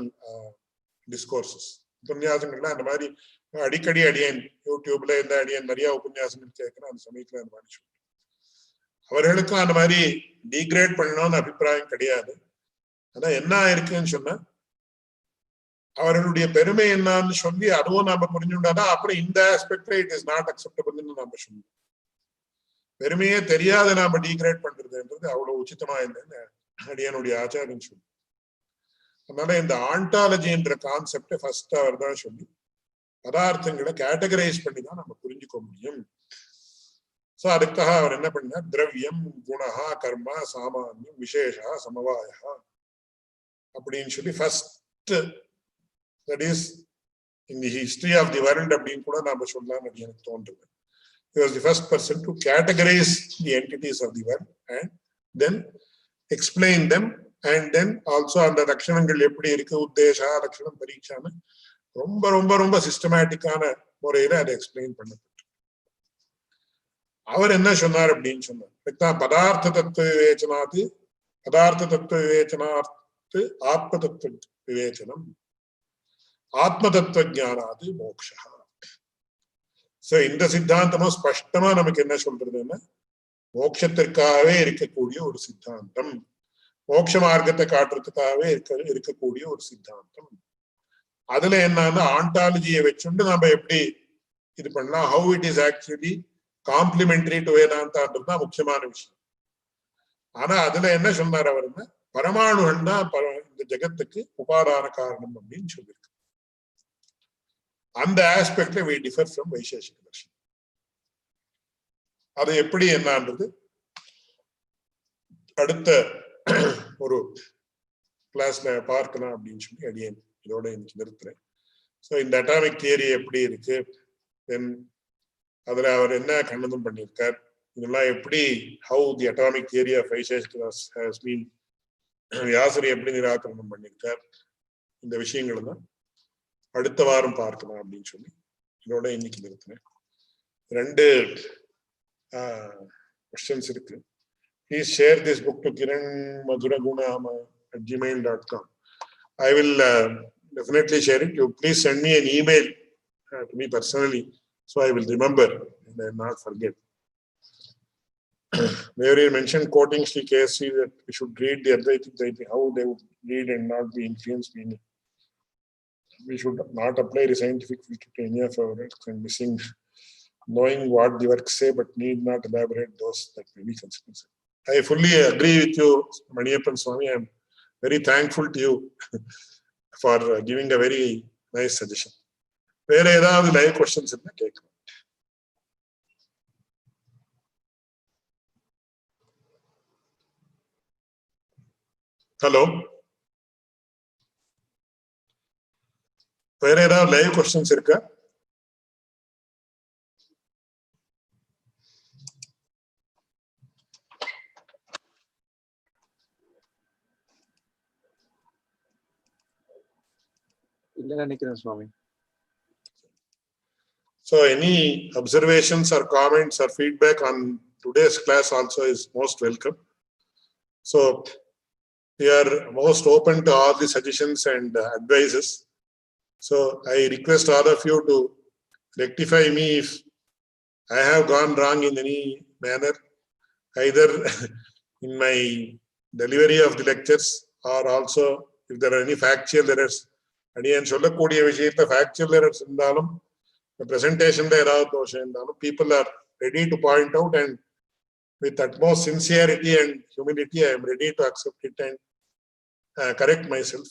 Speaker 1: discourses. உபன்யாசங்கள்லாம் அந்த மாதிரி அடிக்கடி அடியன் யூடியூப்ல இந்த அடியன் நிறைய உபன்யாசங்கள் கேட்கிறேன். அந்த சமயத்துல அந்த மாதிரி சொல்றேன். அவர்களுக்கும் அந்த மாதிரி டீக்ரேட் பண்ணணும்னு அபிப்பிராயம் கிடையாது. ஆனா என்ன இருக்குன்னு சொன்னா அவர்களுடைய பெருமை என்னன்னு சொல்லி அதுவும் நாம புரிஞ்சுட்டாதான் அப்புறம் இந்த ஆஸ்பெக்ட்ல இட் இஸ் நாட் அக்செப்டபிள்னு நாம சொல்லணும். பெருமையே தெரியாத நாம டீக்ரேட் பண்றதுன்றது அவ்வளவு உச்சிதமா இல்லைன்னு அடியனுடைய ஆச்சாரியன் சொல்லி. அதனால இந்த ஆண்டாலஜின்ற கான்செப்ட் ஃபர்ஸ்ட் அவர் தான் சொல்லி பதார்த்தங்களை கேட்டகரைஸ் பண்ணி தான் நம்ம புரிஞ்சுக்க முடியும். சோ அதுக்காக அவர் என்ன பண்ணார், திரவியம், குணஹா, கர்மா, சாமானியம், விசேஷா, சமவாயா அப்படின்னு சொல்லி first that is in the history of the world அப்படின்னு கூட நாம சொல்லலாம்னு எனக்கு தோன்றுது. He was the first person to categorize the entities of the world and then explain them, and then also அந்த லட்சணங்கள் எப்படி இருக்கு, உத்தேசா, லட்சணம், பரீட்சான்னு ரொம்ப ரொம்ப ரொம்ப சிஸ்டமேட்டிக்கான முறையில அதை எக்ஸ்பிளைன் பண்ணப்பட்டு அவர் என்ன சொன்னார் அப்படின்னு சொன்னார், பதார்த்த தத்துவ விவேச்சனாத்து பதார்த்த தத்துவ விவேச்சனாத்து ஆத்ம தத்துவ விவேச்சனம், ஆத்ம தத்துவ ஜானாது மோக்ஷா. சோ இந்த சித்தாந்தமும் ஸ்பஷ்டமா நமக்கு என்ன சொல்றதுன்னா மோட்சத்திற்காகவே இருக்கக்கூடிய ஒரு சித்தாந்தம், மோட்ச மார்க்கத்தை காட்டுறதுக்காகவே இருக்கக்கூடிய ஒரு சித்தாந்தம். அதுல என்னன்னா ஆண்டாலஜியை வச்சுட்டு நம்ம எப்படி இது பண்ணலாம், how it is actually complementary to வேதாந்தான்றது தான் முக்கியமான விஷயம். ஆனா அதுல என்ன சொன்னார் அவருன்னா பரமாணுகள் தான் இந்த ஜெகத்துக்கு உபாதான காரணம் அப்படின்னு சொல்லியிருக்கு. அந்த ஆஸ்பெக்ட்ல we differ from வைசேஷிக தர்ஷனம். அது எப்படி என்னன்றது அடுத்த ஒரு கிளாஸ்ல பார்க்கலாம் அப்படின்னு சொல்லி அடியேன் இதோட இன்னைக்கு நிறுத்துறேன். ஸோ இந்த அட்டாமிக் தியரி எப்படி இருக்கு, தென் அதுல அவர் என்ன கண்டனம் பண்ணியிருக்கார், இதெல்லாம் எப்படி how the atomic theory of Vaisheshika has been வியாசரி எப்படி நிராகரணம் பண்ணியிருக்கார், இந்த விஷயங்கள் தான் அடுத்த வாரம் பார்க்கலாம் அப்படின்னு சொல்லி இதோட இன்னைக்கு நிறுத்தினேன். 2 questions இருக்கு. Please share this book to kiranmadhuraguna@gmail.com. I will definitely share it. You please send me an email to me personally so I will remember and I will not forget. Where you mentioned quoting Sri KSC that we should read the Advaita, how they would read and not be influenced by me. We should not apply the scientific filter to any of our works and missing knowing what the works say but need not elaborate those that may be considered. I fully agree with you, Maniyappan Swami. I am very thankful to you for giving a very nice suggestion. வேற ஏதாவது live questions இருந்தா கேட்கலாம். Hello. வேற ஏதாவது live questions இருக்கா?
Speaker 2: இல்ல நினைக்கிறேன் சுவாமி.
Speaker 1: So any observations or comments or feedback on today's class also is most welcome. So we are most open to all the suggestions and advices. So I request all of you to rectify me if I have gone wrong in any manner, either in my delivery of the lectures or also if there are any factual errors. அடியேன் சொல்லக்கூடிய விஷயத்துல factual errors இருந்தாலும் presentation ஏதாவது தோஷம் இருந்தாலும் people are ready to point out, and with utmost sincerity and humility I am ready to accept it and correct myself.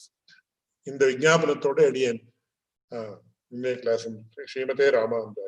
Speaker 1: இந்த விஞ்ஞாபனத்தோடு அடியேன் இன்றைய கிளாஸ் ஸ்ரீமதே ராமானுஜா.